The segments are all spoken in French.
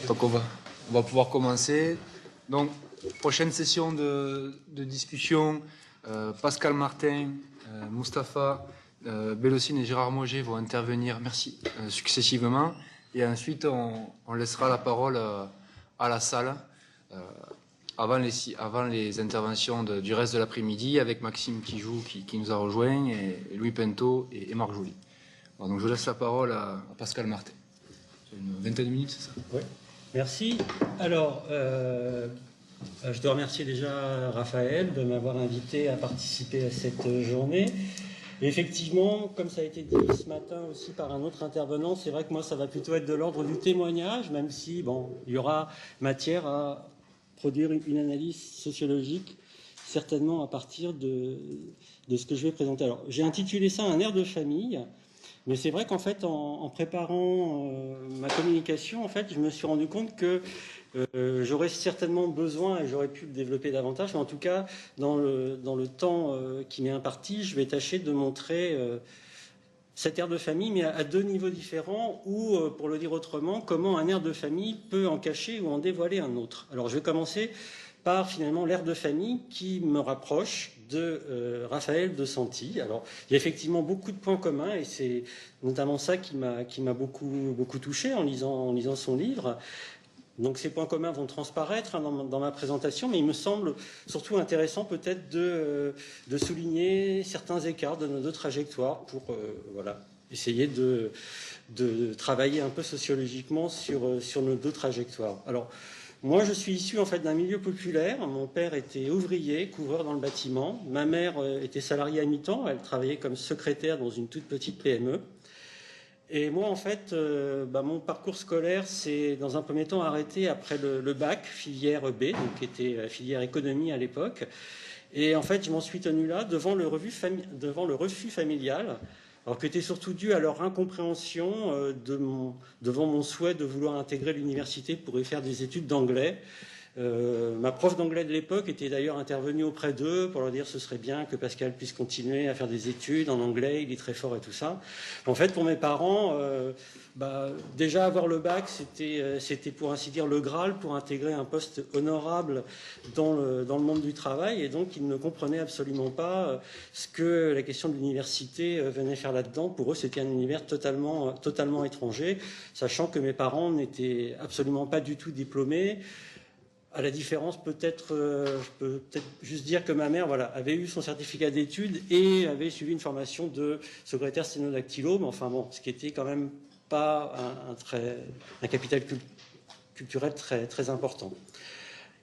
Donc on va pouvoir commencer. Donc, prochaine session de discussion. Pascal Martin, Mustapha, Bélocine et Gérard Moget vont intervenir, merci, successivement. Et ensuite, on laissera la parole à la salle avant les interventions du reste de l'après-midi avec Maxime Kijou qui nous a rejoint, et Louis Pinto et Marc Joly. Alors, donc je laisse la parole à Pascal Martin. C'est une vingtaine de minutes, c'est ça? Oui, merci. Alors, je dois remercier déjà Raphaël de m'avoir invité à participer à cette journée. Et effectivement, comme ça a été dit ce matin aussi par un autre intervenant, c'est vrai que moi ça va plutôt être de l'ordre du témoignage, même si bon, il y aura matière à produire une analyse sociologique, certainement à partir de ce que je vais présenter. Alors, j'ai intitulé ça un air de famille. Mais c'est vrai qu'en fait, en préparant ma communication, en fait, je me suis rendu compte que j'aurais certainement besoin, et j'aurais pu le développer davantage, mais en tout cas, dans le temps qui m'est imparti, je vais tâcher de montrer cet air de famille, mais à deux niveaux différents, ou, pour le dire autrement, comment un air de famille peut en cacher ou en dévoiler un autre. Alors, je vais commencer par finalement l'air de famille qui me rapproche de Raphaël de Santi. Alors, il y a effectivement beaucoup de points communs et c'est notamment ça qui m'a beaucoup touché en lisant son livre. Donc ces points communs vont transparaître dans ma présentation, mais il me semble surtout intéressant peut-être de souligner certains écarts de nos deux trajectoires pour voilà, essayer de travailler un peu sociologiquement sur nos deux trajectoires. Alors, moi, je suis issu en fait d'un milieu populaire. Mon père était ouvrier, couvreur dans le bâtiment. Ma mère était salariée à mi-temps. Elle travaillait comme secrétaire dans une toute petite PME. Et moi, en fait, mon parcours scolaire s'est dans un premier temps arrêté après le bac, filière B, donc qui était filière économie à l'époque. Et en fait, je m'en suis tenu là devant le refus familial. Alors qui était surtout dû à leur incompréhension devant mon souhait de vouloir intégrer l'université pour y faire des études d'anglais. Ma prof d'anglais de l'époque était d'ailleurs intervenue auprès d'eux pour leur dire que ce serait bien que Pascal puisse continuer à faire des études en anglais, il est très fort et tout ça. En fait, pour mes parents, déjà avoir le bac, c'était pour ainsi dire le Graal pour intégrer un poste honorable dans le monde du travail, et donc ils ne comprenaient absolument pas ce que la question de l'université venait faire là-dedans. Pour eux, c'était un univers totalement étranger, sachant que mes parents n'étaient absolument pas du tout diplômés. À la différence, peut-être, je peux peut-être juste dire que ma mère avait eu son certificat d'études et avait suivi une formation de secrétaire sténodactylo, mais enfin bon, ce qui était quand même pas un capital culturel très important.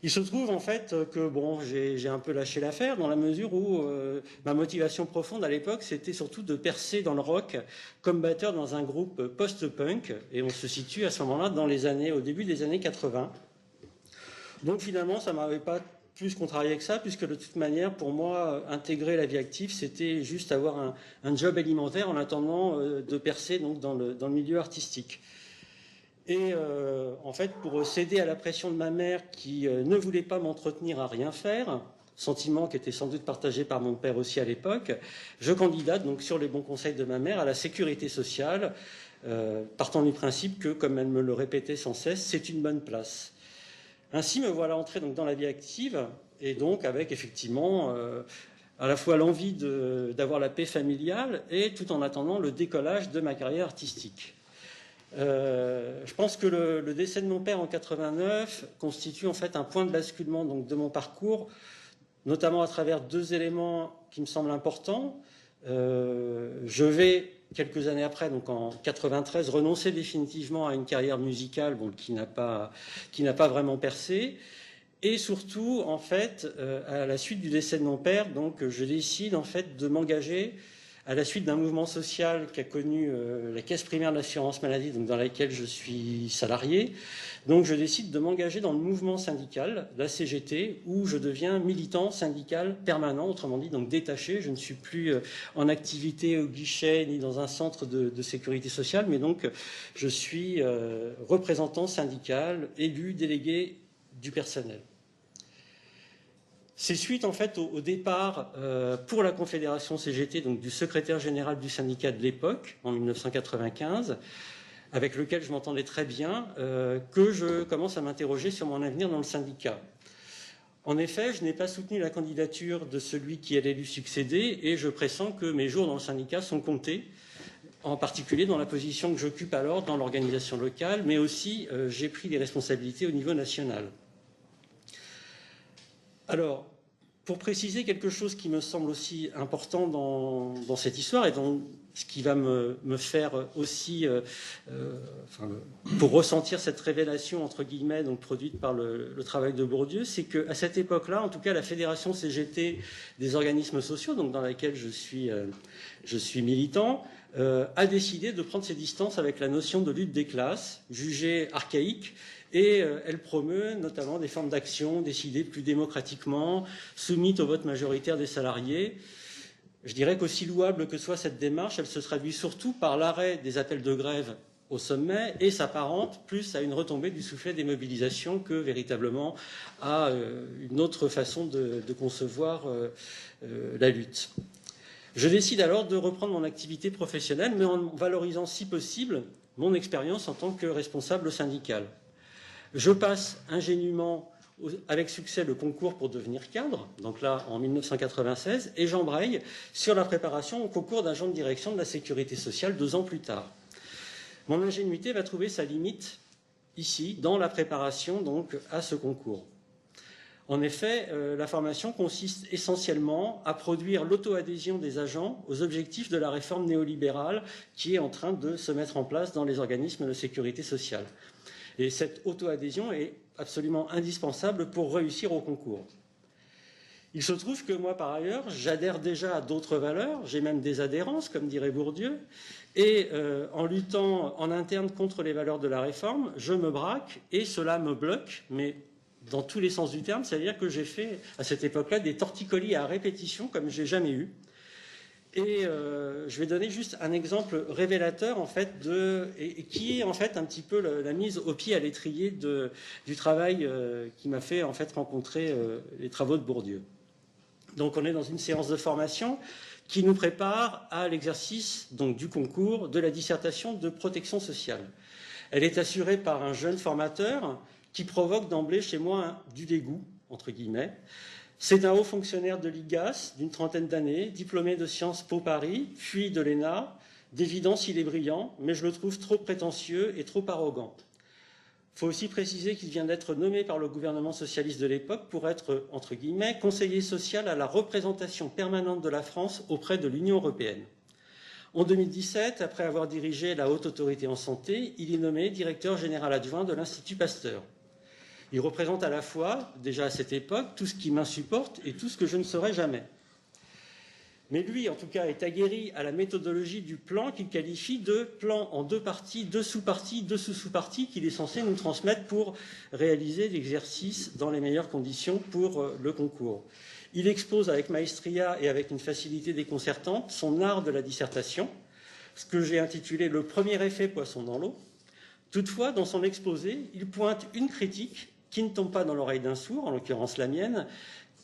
Il se trouve en fait que bon, j'ai un peu lâché l'affaire dans la mesure où ma motivation profonde à l'époque, c'était surtout de percer dans le rock comme batteur dans un groupe post-punk, et on se situe à ce moment-là au début des années 80. Donc finalement, ça ne m'avait pas plus contrarié que ça, puisque de toute manière, pour moi, intégrer la vie active, c'était juste avoir un job alimentaire en attendant de percer donc, dans le milieu artistique. Et en fait, pour céder à la pression de ma mère qui ne voulait pas m'entretenir à rien faire, sentiment qui était sans doute partagé par mon père aussi à l'époque, je candidate donc sur les bons conseils de ma mère à la sécurité sociale, partant du principe que, comme elle me le répétait sans cesse, c'est une bonne place. Ainsi, me voilà entré donc dans la vie active, et donc avec effectivement à la fois l'envie d'avoir la paix familiale et tout en attendant le décollage de ma carrière artistique. Je pense que le décès de mon père en 89 constitue en fait un point de basculement donc, de mon parcours, notamment à travers deux éléments qui me semblent importants. Je vais, quelques années après, donc en 93, renoncer définitivement à une carrière musicale qui n'a pas vraiment percé. Et surtout, en fait, à la suite du décès de mon père, donc, je décide en fait de m'engager à la suite d'un mouvement social qu'a connu la Caisse primaire de l'assurance maladie, donc dans laquelle je suis salarié. Donc je décide de m'engager dans le mouvement syndical, la CGT, où je deviens militant syndical permanent, autrement dit donc détaché. Je ne suis plus en activité au guichet ni dans un centre de sécurité sociale, mais donc je suis représentant syndical, élu, délégué du personnel. C'est suite en fait au départ pour la Confédération CGT, donc du secrétaire général du syndicat de l'époque, en 1995, avec lequel je m'entendais très bien, que je commence à m'interroger sur mon avenir dans le syndicat. En effet, je n'ai pas soutenu la candidature de celui qui allait lui succéder et je pressens que mes jours dans le syndicat sont comptés, en particulier dans la position que j'occupe alors dans l'organisation locale, mais aussi j'ai pris des responsabilités au niveau national. Alors, pour préciser quelque chose qui me semble aussi important dans cette histoire et dans ce qui va me faire aussi, pour ressentir cette révélation, entre guillemets, donc produite par le travail de Bourdieu, c'est qu'à cette époque-là, en tout cas, la Fédération CGT des organismes sociaux, donc dans laquelle je suis militant, a décidé de prendre ses distances avec la notion de lutte des classes, jugée archaïque, et elle promeut notamment des formes d'action décidées plus démocratiquement, soumises au vote majoritaire des salariés. Je dirais qu'aussi louable que soit cette démarche, elle se traduit surtout par l'arrêt des appels de grève au sommet et s'apparente plus à une retombée du soufflet des mobilisations que véritablement à une autre façon de concevoir la lutte. Je décide alors de reprendre mon activité professionnelle, mais en valorisant si possible mon expérience en tant que responsable syndical. Je passe ingénument avec succès le concours pour devenir cadre, donc là en 1996, et j'embraye sur la préparation au concours d'agent de direction de la sécurité sociale 2 ans plus tard. Mon ingénuité va trouver sa limite ici, dans la préparation donc à ce concours. En effet, la formation consiste essentiellement à produire l'auto-adhésion des agents aux objectifs de la réforme néolibérale qui est en train de se mettre en place dans les organismes de sécurité sociale. Et cette auto-adhésion est absolument indispensable pour réussir au concours. Il se trouve que moi, par ailleurs, j'adhère déjà à d'autres valeurs, j'ai même des adhérences, comme dirait Bourdieu, et en luttant en interne contre les valeurs de la réforme, je me braque et cela me bloque, mais dans tous les sens du terme, c'est-à-dire que j'ai fait à cette époque-là des torticolis à répétition comme je n'ai jamais eu. Et je vais donner juste un exemple révélateur en fait et qui est en fait un petit peu la mise au pied à l'étrier du travail qui m'a fait en fait rencontrer les travaux de Bourdieu. Donc on est dans une séance de formation qui nous prépare à l'exercice donc du concours de la dissertation de protection sociale. Elle est assurée par un jeune formateur qui provoque d'emblée chez moi du dégoût entre guillemets. C'est un haut fonctionnaire de l'IGAS d'une 30aine d'années, diplômé de Sciences Po Paris, puis de l'ENA. D'évidence, il est brillant, mais je le trouve trop prétentieux et trop arrogant. Il faut aussi préciser qu'il vient d'être nommé par le gouvernement socialiste de l'époque pour être, entre guillemets, conseiller social à la représentation permanente de la France auprès de l'Union européenne. En 2017, après avoir dirigé la Haute Autorité en Santé, il est nommé directeur général adjoint de l'Institut Pasteur. Il représente à la fois, déjà à cette époque, tout ce qui m'insupporte et tout ce que je ne serai jamais. Mais lui, en tout cas, est aguerri à la méthodologie du plan qu'il qualifie de plan en 2 parties, 2 sous-parties, 2 sous-sous-parties qu'il est censé nous transmettre pour réaliser l'exercice dans les meilleures conditions pour le concours. Il expose avec maestria et avec une facilité déconcertante son art de la dissertation, ce que j'ai intitulé « Le premier effet poisson dans l'eau ». Toutefois, dans son exposé, il pointe une critique qui ne tombe pas dans l'oreille d'un sourd, en l'occurrence la mienne,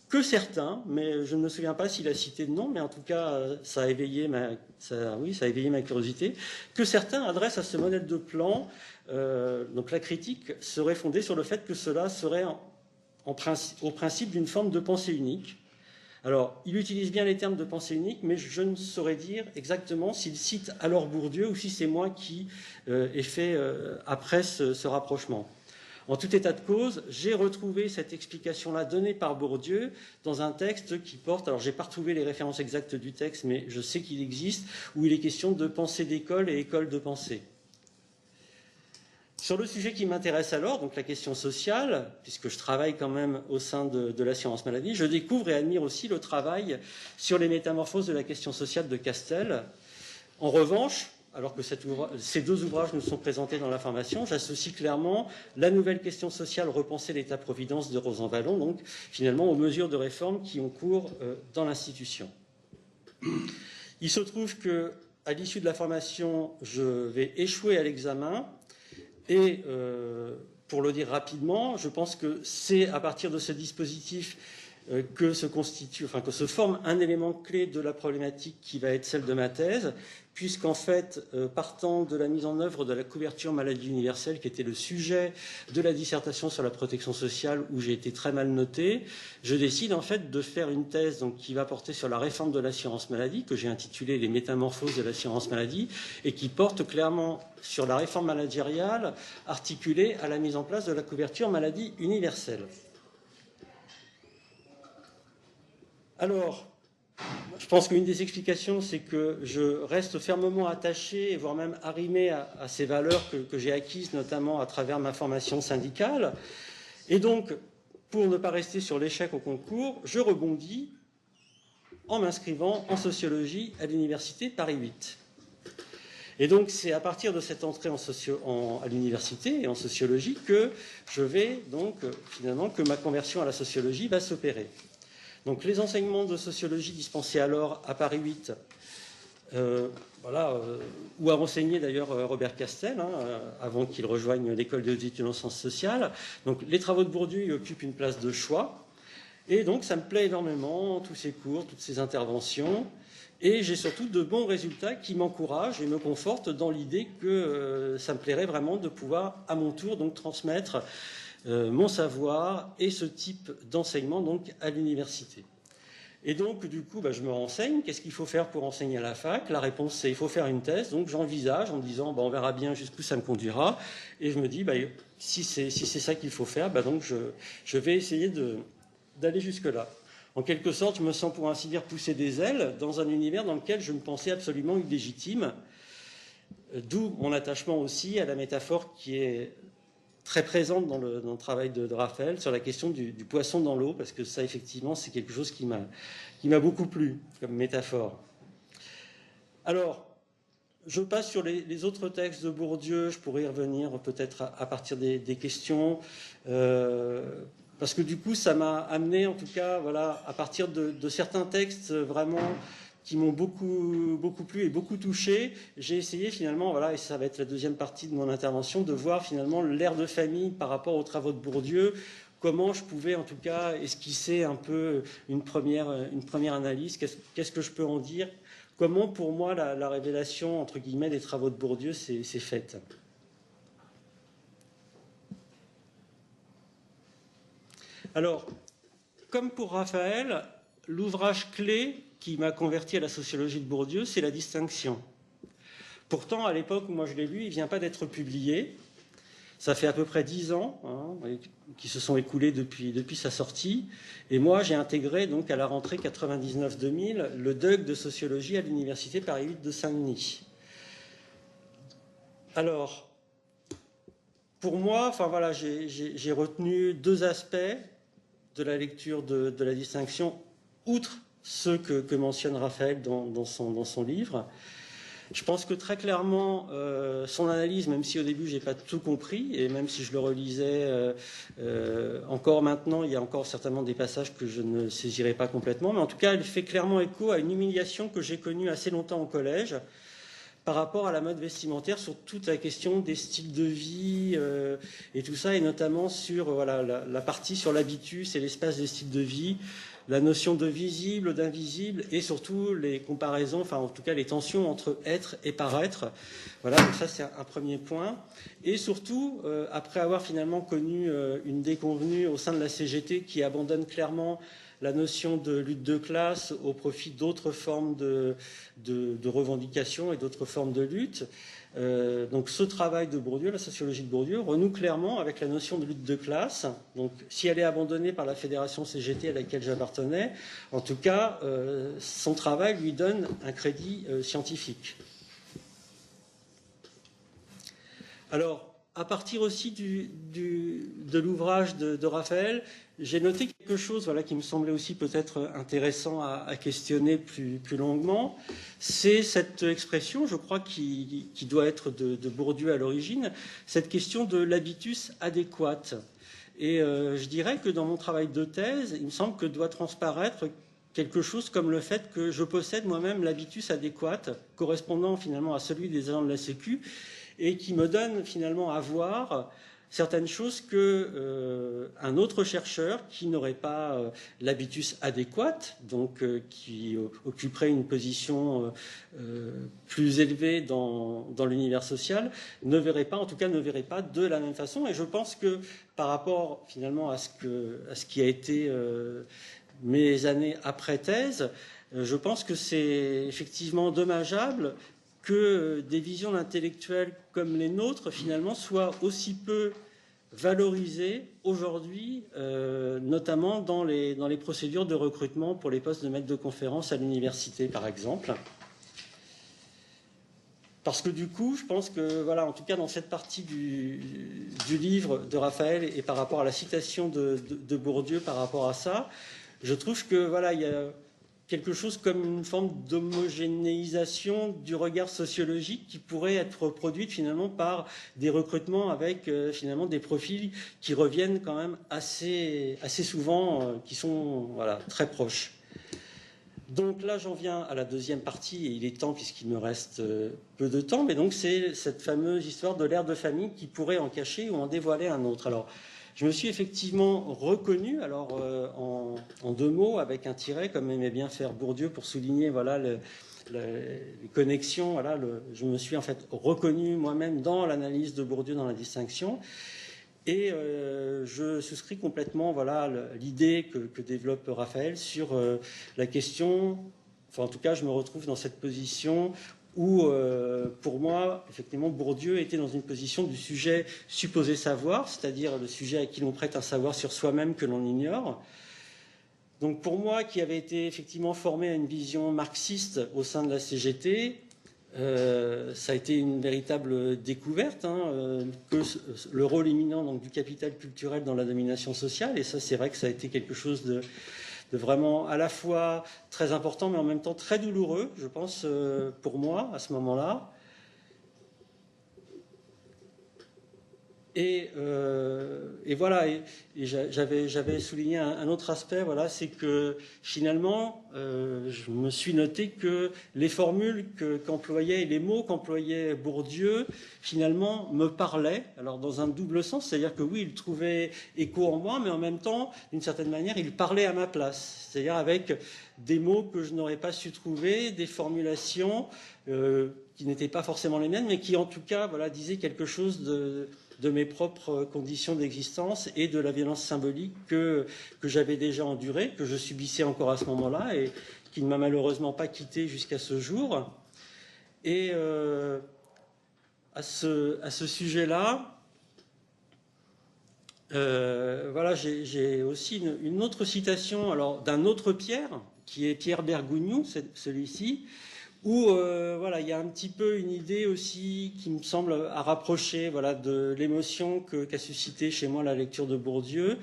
que certains, mais je ne me souviens pas s'il a cité de nom, mais en tout cas, ça a éveillé ma curiosité, que certains adressent à ce modèle de plan. Donc la critique serait fondée sur le fait que cela serait au principe d'une forme de pensée unique. Alors, il utilise bien les termes de pensée unique, mais je ne saurais dire exactement s'il cite alors Bourdieu ou si c'est moi qui ai fait après ce rapprochement. En tout état de cause, j'ai retrouvé cette explication-là donnée par Bourdieu dans un texte qui porte, alors je n'ai pas retrouvé les références exactes du texte, mais je sais qu'il existe, où il est question de pensée d'école et école de pensée. Sur le sujet qui m'intéresse alors, donc la question sociale, puisque je travaille quand même au sein de l'assurance maladie, je découvre et admire aussi le travail sur les métamorphoses de la question sociale de Castel. En revanche, alors que ces 2 ouvrages nous sont présentés dans la formation, j'associe clairement la nouvelle question sociale repenser l'État-providence de Rosan Vallon, donc finalement aux mesures de réforme qui ont cours dans l'institution. Il se trouve qu'à l'issue de la formation, je vais échouer à l'examen et, pour le dire rapidement, je pense que c'est à partir de ce dispositif que se forme un élément clé de la problématique qui va être celle de ma thèse, puisqu'en fait, partant de la mise en œuvre de la couverture maladie universelle, qui était le sujet de la dissertation sur la protection sociale, où j'ai été très mal noté, je décide en fait de faire une thèse donc, qui va porter sur la réforme de l'assurance maladie, que j'ai intitulée Les métamorphoses de l'assurance maladie, et qui porte clairement sur la réforme managériale articulée à la mise en place de la couverture maladie universelle. Alors, je pense qu'une des explications, c'est que je reste fermement attaché, voire même arrimé à ces valeurs que j'ai acquises, notamment à travers ma formation syndicale. Et donc, pour ne pas rester sur l'échec au concours, je rebondis en m'inscrivant en sociologie à l'université Paris 8. Et donc, c'est à partir de cette entrée à l'université et en sociologie que je vais donc, finalement, que ma conversion à la sociologie va s'opérer. Donc les enseignements de sociologie dispensés alors à Paris 8, où a enseigné d'ailleurs Robert Castel, avant qu'il rejoigne l'école des études en sciences sociales. Donc les travaux de Bourdieu y occupent une place de choix. Et donc ça me plaît énormément, tous ces cours, toutes ces interventions. Et j'ai surtout de bons résultats qui m'encouragent et me confortent dans l'idée que ça me plairait vraiment de pouvoir, à mon tour, donc transmettre mon savoir et ce type d'enseignement donc à l'université. Et donc, du coup, je me renseigne. Qu'est-ce qu'il faut faire pour enseigner à la fac? La réponse, c'est il faut faire une thèse. Donc, j'envisage en me disant, on verra bien jusqu'où ça me conduira. Et je me dis, si c'est ça qu'il faut faire, donc je vais essayer d'aller jusque-là. En quelque sorte, je me sens, pour ainsi dire, pousser des ailes dans un univers dans lequel je me pensais absolument illégitime. D'où mon attachement aussi à la métaphore qui est très présente dans le travail de Raphaël sur la question du poisson dans l'eau, parce que ça, effectivement, c'est quelque chose qui m'a beaucoup plu comme métaphore. Alors, je passe sur les autres textes de Bourdieu, je pourrais y revenir peut-être à partir des questions, parce que du coup, ça m'a amené, en tout cas, à partir de certains textes vraiment qui m'ont beaucoup plu et beaucoup touché. J'ai essayé finalement, et ça va être la deuxième partie de mon intervention, de voir finalement l'ère de famille par rapport aux travaux de Bourdieu, comment je pouvais en tout cas esquisser un peu une première analyse, qu'est-ce que je peux en dire, comment pour moi la révélation entre guillemets des travaux de Bourdieu s'est faite. Alors, comme pour Raphaël, l'ouvrage clé qui m'a converti à la sociologie de Bourdieu, c'est La Distinction. Pourtant, à l'époque où moi je l'ai lu, il ne vient pas d'être publié. Ça fait à peu près 10 ans qui se sont écoulés depuis sa sortie. Et moi, j'ai intégré donc à la rentrée 99-2000 le DUG de sociologie à l'université Paris 8 de Saint-Denis. Alors, pour moi, j'ai retenu deux aspects de la lecture de La Distinction, outre ceux que mentionne Raphaël dans son livre. Je pense que très clairement, son analyse, même si au début je n'ai pas tout compris, et même si je le relisais encore maintenant, il y a encore certainement des passages que je ne saisirai pas complètement, mais en tout cas, elle fait clairement écho à une humiliation que j'ai connue assez longtemps au collège, par rapport à la mode vestimentaire, sur toute la question des styles de vie et tout ça, et notamment sur la partie sur l'habitus et l'espace des styles de vie, la notion de visible, d'invisible, et surtout les comparaisons, en tout cas les tensions entre être et paraître. Voilà, donc ça c'est un premier point. Et surtout, après avoir finalement connu une déconvenue au sein de la CGT qui abandonne clairement la notion de lutte de classe au profit d'autres formes de revendications et d'autres formes de lutte. Donc ce travail de Bourdieu, la sociologie de Bourdieu, renoue clairement avec la notion de lutte de classe. Donc si elle est abandonnée par la fédération CGT à laquelle j'appartenais, en tout cas, son travail lui donne un crédit scientifique. Alors, à partir aussi de l'ouvrage de Raphaël, j'ai noté quelque chose qui me semblait aussi peut-être intéressant à questionner plus longuement. C'est cette expression, je crois, qui doit être de Bourdieu à l'origine, cette question de l'habitus adéquate. Et je dirais que dans mon travail de thèse, il me semble que doit transparaître quelque chose comme le fait que je possède moi-même l'habitus adéquate, correspondant finalement à celui des agents de la Sécu, et qui me donne finalement à voir certaines choses que un autre chercheur qui n'aurait pas l'habitus adéquate, donc qui occuperait une position plus élevée dans l'univers social, ne verrait pas, en tout cas ne verrait pas de la même façon. Et je pense que par rapport finalement à ce qui a été mes années après thèse, je pense que c'est effectivement dommageable que des visions d'intellectuels comme les nôtres, finalement, soient aussi peu valorisées aujourd'hui, notamment dans les procédures de recrutement pour les postes de maître de conférence à l'université, par exemple. Parce que du coup, je pense que, voilà, en tout cas dans cette partie du livre de Raphaël et par rapport à la citation de Bourdieu par rapport à ça, je trouve que, voilà, il y a quelque chose comme une forme d'homogénéisation du regard sociologique qui pourrait être produite finalement par des recrutements avec finalement des profils qui reviennent quand même assez souvent, qui sont voilà, très proches. Donc là, j'en viens à la deuxième partie, et il est temps puisqu'il me reste peu de temps, mais donc c'est cette fameuse histoire de l'ère de famille qui pourrait en cacher ou en dévoiler un autre. Alors, je me suis effectivement reconnu, alors en deux mots, avec un tiret, comme aimait bien faire Bourdieu pour souligner voilà, les connexions. Voilà, je me suis en fait reconnu moi-même dans l'analyse de Bourdieu, dans la distinction. Et je souscris complètement voilà, l'idée que développe Raphaël sur la question, enfin en tout cas je me retrouve dans cette position où pour moi, effectivement, Bourdieu était dans une position du sujet supposé savoir, c'est-à-dire le sujet à qui l'on prête un savoir sur soi-même que l'on ignore. Donc pour moi, qui avait été effectivement formé à une vision marxiste au sein de la CGT, ça a été une véritable découverte, que le rôle éminent donc, du capital culturel dans la domination sociale, et ça c'est vrai que ça a été quelque chose de vraiment à la fois très important mais en même temps très douloureux, je pense, pour moi à ce moment-là. Et voilà, et j'avais souligné un autre aspect, voilà, c'est que finalement, je me suis noté que les formules qu'employait et les mots qu'employait Bourdieu, finalement, me parlaient, alors dans un double sens, c'est-à-dire que oui, il trouvait écho en moi, mais en même temps, d'une certaine manière, il parlait à ma place, c'est-à-dire avec des mots que je n'aurais pas su trouver, des formulations qui n'étaient pas forcément les miennes, mais qui en tout cas, voilà, disaient quelque chose de mes propres conditions d'existence et de la violence symbolique que j'avais déjà endurée, que je subissais encore à ce moment-là et qui ne m'a malheureusement pas quitté jusqu'à ce jour. Et à ce sujet-là, voilà, j'ai aussi une autre citation alors d'un autre Pierre, qui est Pierre Bergougnou, celui-ci, où voilà, il y a un petit peu une idée aussi qui me semble à rapprocher voilà, de l'émotion qu'a suscité chez moi la lecture de Bourdieu.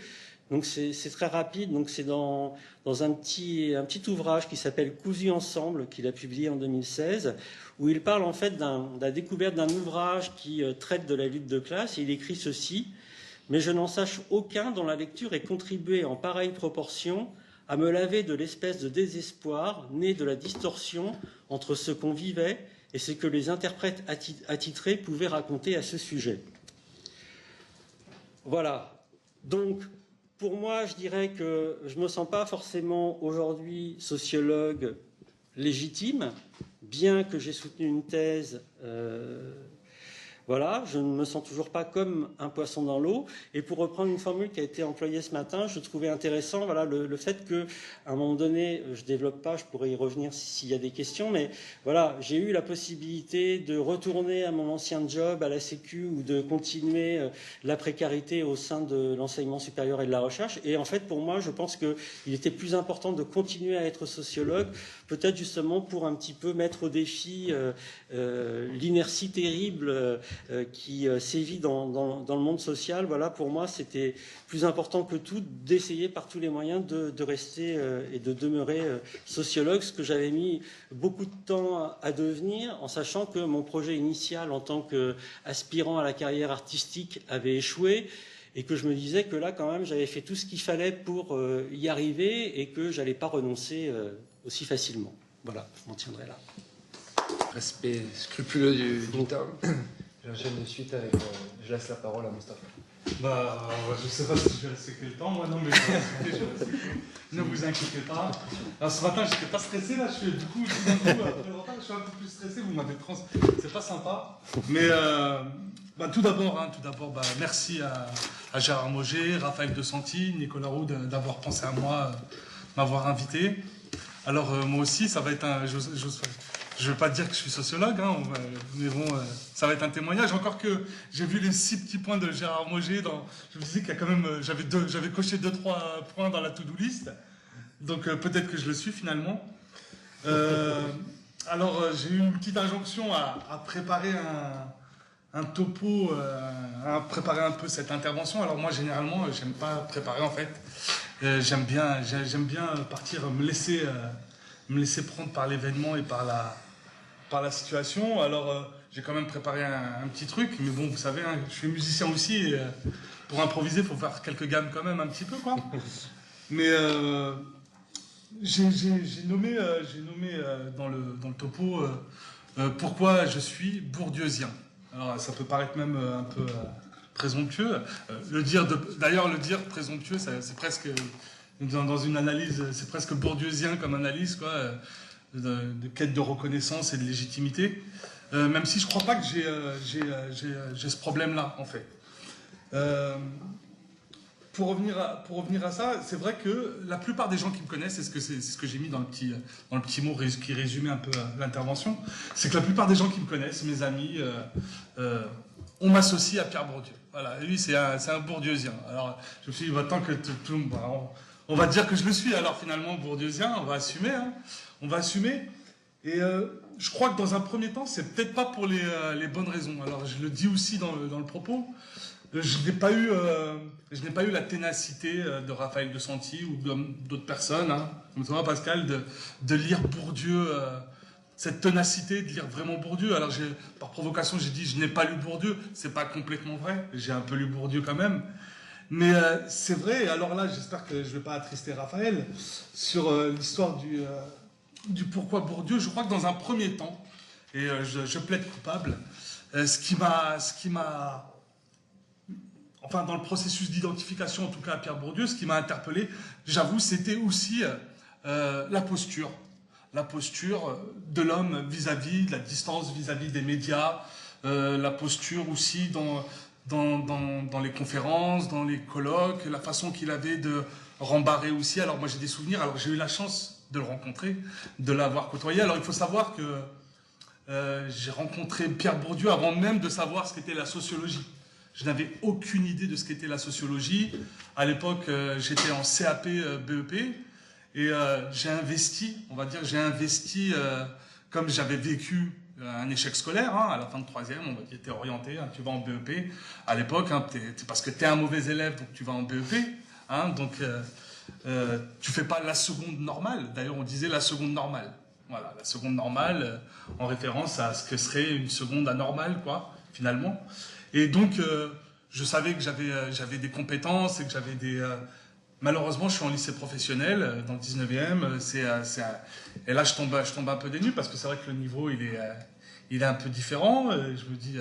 Donc c'est très rapide, donc c'est dans un petit ouvrage qui s'appelle Cousu ensemble, qu'il a publié en 2016, où il parle en fait de la découverte d'un ouvrage qui traite de la lutte de classe, et il écrit ceci: « Mais je n'en sache aucun dont la lecture ait contribué en pareille proportion à me laver de l'espèce de désespoir né de la distorsion entre ce qu'on vivait et ce que les interprètes attitrés pouvaient raconter à ce sujet. » Voilà. Donc, pour moi, je dirais que je ne me sens pas forcément aujourd'hui sociologue légitime, bien que j'ai soutenu une thèse. Voilà, je ne me sens toujours pas comme un poisson dans l'eau. Et pour reprendre une formule qui a été employée ce matin, je trouvais intéressant voilà, le fait qu'à un moment donné, je ne développe pas, je pourrais y revenir s'il y a des questions, mais voilà, j'ai eu la possibilité de retourner à mon ancien job à la Sécu ou de continuer la précarité au sein de l'enseignement supérieur et de la recherche. Et en fait, pour moi, je pense qu'il était plus important de continuer à être sociologue, peut-être justement pour un petit peu mettre au défi l'inertie terrible qui sévit dans le monde social. Voilà, pour moi, c'était plus important que tout d'essayer par tous les moyens de rester et de demeurer sociologue, ce que j'avais mis beaucoup de temps à devenir, en sachant que mon projet initial en tant qu'aspirant à la carrière artistique avait échoué, et que je me disais que là, quand même, j'avais fait tout ce qu'il fallait pour y arriver et que je n'allais pas renoncer aussi facilement. Voilà, je m'en tiendrai là. Respect scrupuleux du temps. J'enchaîne de suite avec. Je laisse la parole à Mustapha. Je sais pas si je vais respecter le temps, moi non, mais je vais respecter. Ne vous inquiétez pas. Alors ce matin, j'étais pas stressé, là, je suis un peu plus stressé, vous m'avez c'est pas sympa. Mais tout d'abord, merci à Gérard Mauger, Raphaël De Santi, Nicolas Roux d'avoir pensé à moi, m'avoir invité. Alors moi aussi, ça va être je ne veux pas dire que je suis sociologue, hein, mais bon, ça va être un témoignage. Encore que j'ai vu les 6 petits points de Gérard Mauger. Je me disais qu'il y a quand même, j'avais coché 2-3 points dans la to-do list. Donc peut-être que je le suis finalement. J'ai eu une petite injonction à préparer un topo, à préparer un peu cette intervention. Alors moi, généralement, j'aime pas préparer en fait. J'aime bien partir, me laisser prendre par l'événement et par la situation. Alors, j'ai quand même préparé un petit truc, mais bon, vous savez, hein, je suis musicien aussi, et pour improviser, il faut faire quelques gammes quand même, un petit peu, quoi. Mais j'ai nommé dans le topo pourquoi je suis bourdieusien. Alors, ça peut paraître même un peu présomptueux. D'ailleurs, le dire présomptueux, c'est presque, dans une analyse, c'est presque bourdieusien comme analyse, quoi. De quête de reconnaissance et de légitimité, même si je ne crois pas que j'ai ce problème-là, en fait. Pour revenir à ça, c'est vrai que la plupart des gens qui me connaissent, c'est ce que j'ai mis dans le petit mot qui résumait un peu l'intervention, c'est que la plupart des gens qui me connaissent, mes amis, on m'associe à Pierre Bourdieu. Voilà, lui, c'est un bourdieusien. Alors, je me suis dit, tant que on va dire que je le suis, alors finalement, bourdieusien, on va assumer, hein. On va assumer. Et je crois que dans un premier temps, c'est peut-être pas pour les bonnes raisons. Alors je le dis aussi dans le propos. Je n'ai pas eu la ténacité de Raphaël De Santi ou d'autres personnes, hein, comme toi, Pascal, de lire Bourdieu, cette ténacité de lire vraiment Bourdieu. Alors par provocation, j'ai dit je n'ai pas lu Bourdieu. C'est pas complètement vrai. J'ai un peu lu Bourdieu quand même. Mais c'est vrai. Alors là, j'espère que je ne vais pas attrister Raphaël sur l'histoire du pourquoi Bourdieu. Je crois que dans un premier temps, et je plaide coupable, ce qui m'a, enfin dans le processus d'identification en tout cas à Pierre Bourdieu, ce qui m'a interpellé, j'avoue, c'était aussi la posture de l'homme vis-à-vis de la distance, vis-à-vis des médias, la posture aussi dans les conférences, dans les colloques, la façon qu'il avait de rembarrer aussi. Alors moi j'ai des souvenirs, alors j'ai eu la chance de le rencontrer, de l'avoir côtoyé. Alors il faut savoir que j'ai rencontré Pierre Bourdieu avant même de savoir ce qu'était la sociologie. Je n'avais aucune idée de ce qu'était la sociologie. À l'époque, j'étais en CAP BEP et j'ai investi, comme j'avais vécu un échec scolaire, hein, à la fin de 3e, on était orienté, hein, tu vas en BEP. À l'époque, hein, parce que tu es un mauvais élève, donc tu vas en BEP. Hein, donc tu fais pas la seconde normale. D'ailleurs, on disait la seconde normale. Voilà, la seconde normale, en référence à ce que serait une seconde anormale, quoi, finalement. Et donc, je savais que j'avais des compétences et que j'avais des... Malheureusement, je suis en lycée professionnel, dans le 19e. Et là, je tombe un peu dénu parce que c'est vrai que le niveau, il est un peu différent. Je me dis...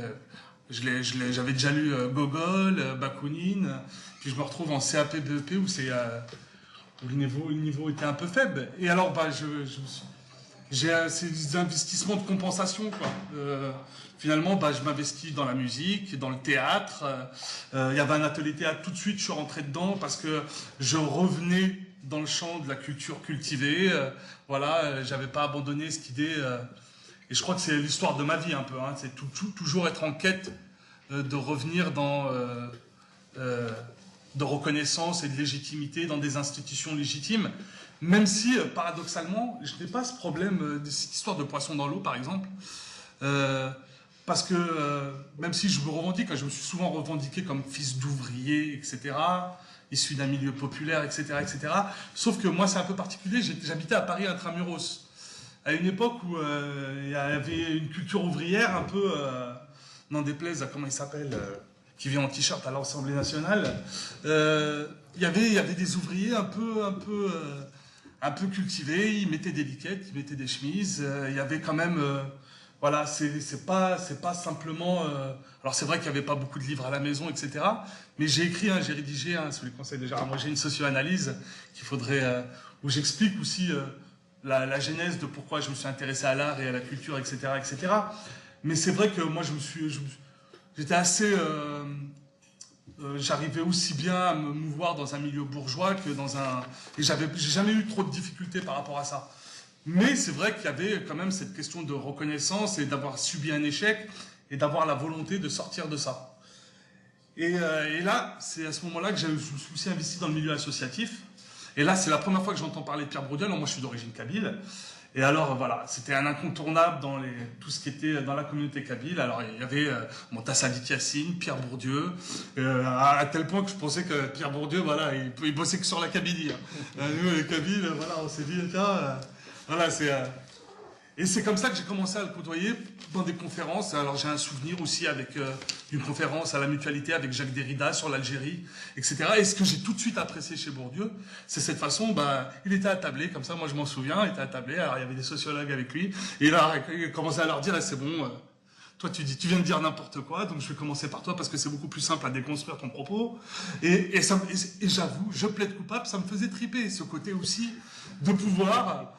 j'avais déjà lu Gogol, Bakounine, puis je me retrouve en CAP BEP où le niveau était un peu faible. Et alors, j'ai ces investissements de compensation, quoi. Finalement, je m'investis dans la musique, dans le théâtre. Il y avait un atelier théâtre, tout de suite, je suis rentré dedans parce que je revenais dans le champ de la culture cultivée. Voilà, j'avais pas abandonné cette idée. Et je crois que c'est l'histoire de ma vie un peu. Hein, c'est toujours être en quête de revenir dans de reconnaissance et de légitimité dans des institutions légitimes. Même si, paradoxalement, je n'ai pas ce problème de cette histoire de poisson dans l'eau, par exemple. Parce que, même si je me revendique, je me suis souvent revendiqué comme fils d'ouvrier, etc., issu d'un milieu populaire, etc., etc. Sauf que moi, c'est un peu particulier. J'habitais à Paris intramuros, à une époque où il y avait une culture ouvrière un peu, n'en déplaise à comment il s'appelle, qui vient en t-shirt à l'Assemblée nationale. Il y avait des ouvriers un peu cultivés. Ils mettaient des liquettes, ils mettaient des chemises. Il y avait quand même... voilà, c'est pas simplement. Alors c'est vrai qu'il n'y avait pas beaucoup de livres à la maison, etc. Mais j'ai écrit, j'ai rédigé, sous les conseils de Gérard Moget, une socio-analyse qu'il faudrait, où j'explique aussi la genèse de pourquoi je me suis intéressé à l'art et à la culture, etc., etc. Mais c'est vrai que moi, j'étais assez. J'arrivais aussi bien à me mouvoir dans un milieu bourgeois que dans un. Et j'ai jamais eu trop de difficultés par rapport à ça. Mais c'est vrai qu'il y avait quand même cette question de reconnaissance et d'avoir subi un échec et d'avoir la volonté de sortir de ça. Et là, c'est à ce moment-là que je me suis aussi investi dans le milieu associatif. Et là, c'est la première fois que j'entends parler de Pierre Bourdieu. Alors moi, je suis d'origine kabyle. Et alors, voilà, c'était un incontournable dans tout ce qui était dans la communauté kabyle. Alors, il y avait Montassalit Yassine, Pierre Bourdieu, à tel point que je pensais que Pierre Bourdieu, voilà, il bossait que sur la Kabylie. Nous, les Kabyles, voilà, on s'est dit, tiens, voilà, c'est... Et c'est comme ça que j'ai commencé à le côtoyer dans des conférences. Alors j'ai un souvenir aussi avec une conférence à la Mutualité avec Jacques Derrida sur l'Algérie, etc. Et ce que j'ai tout de suite apprécié chez Bourdieu, c'est cette façon, il était attablé, comme ça, moi je m'en souviens, il était attablé, alors il y avait des sociologues avec lui, et là il commençait à leur dire, c'est bon, toi tu viens de dire n'importe quoi, donc je vais commencer par toi parce que c'est beaucoup plus simple à déconstruire ton propos. Et j'avoue, je plaide coupable, ça me faisait triper, ce côté aussi de pouvoir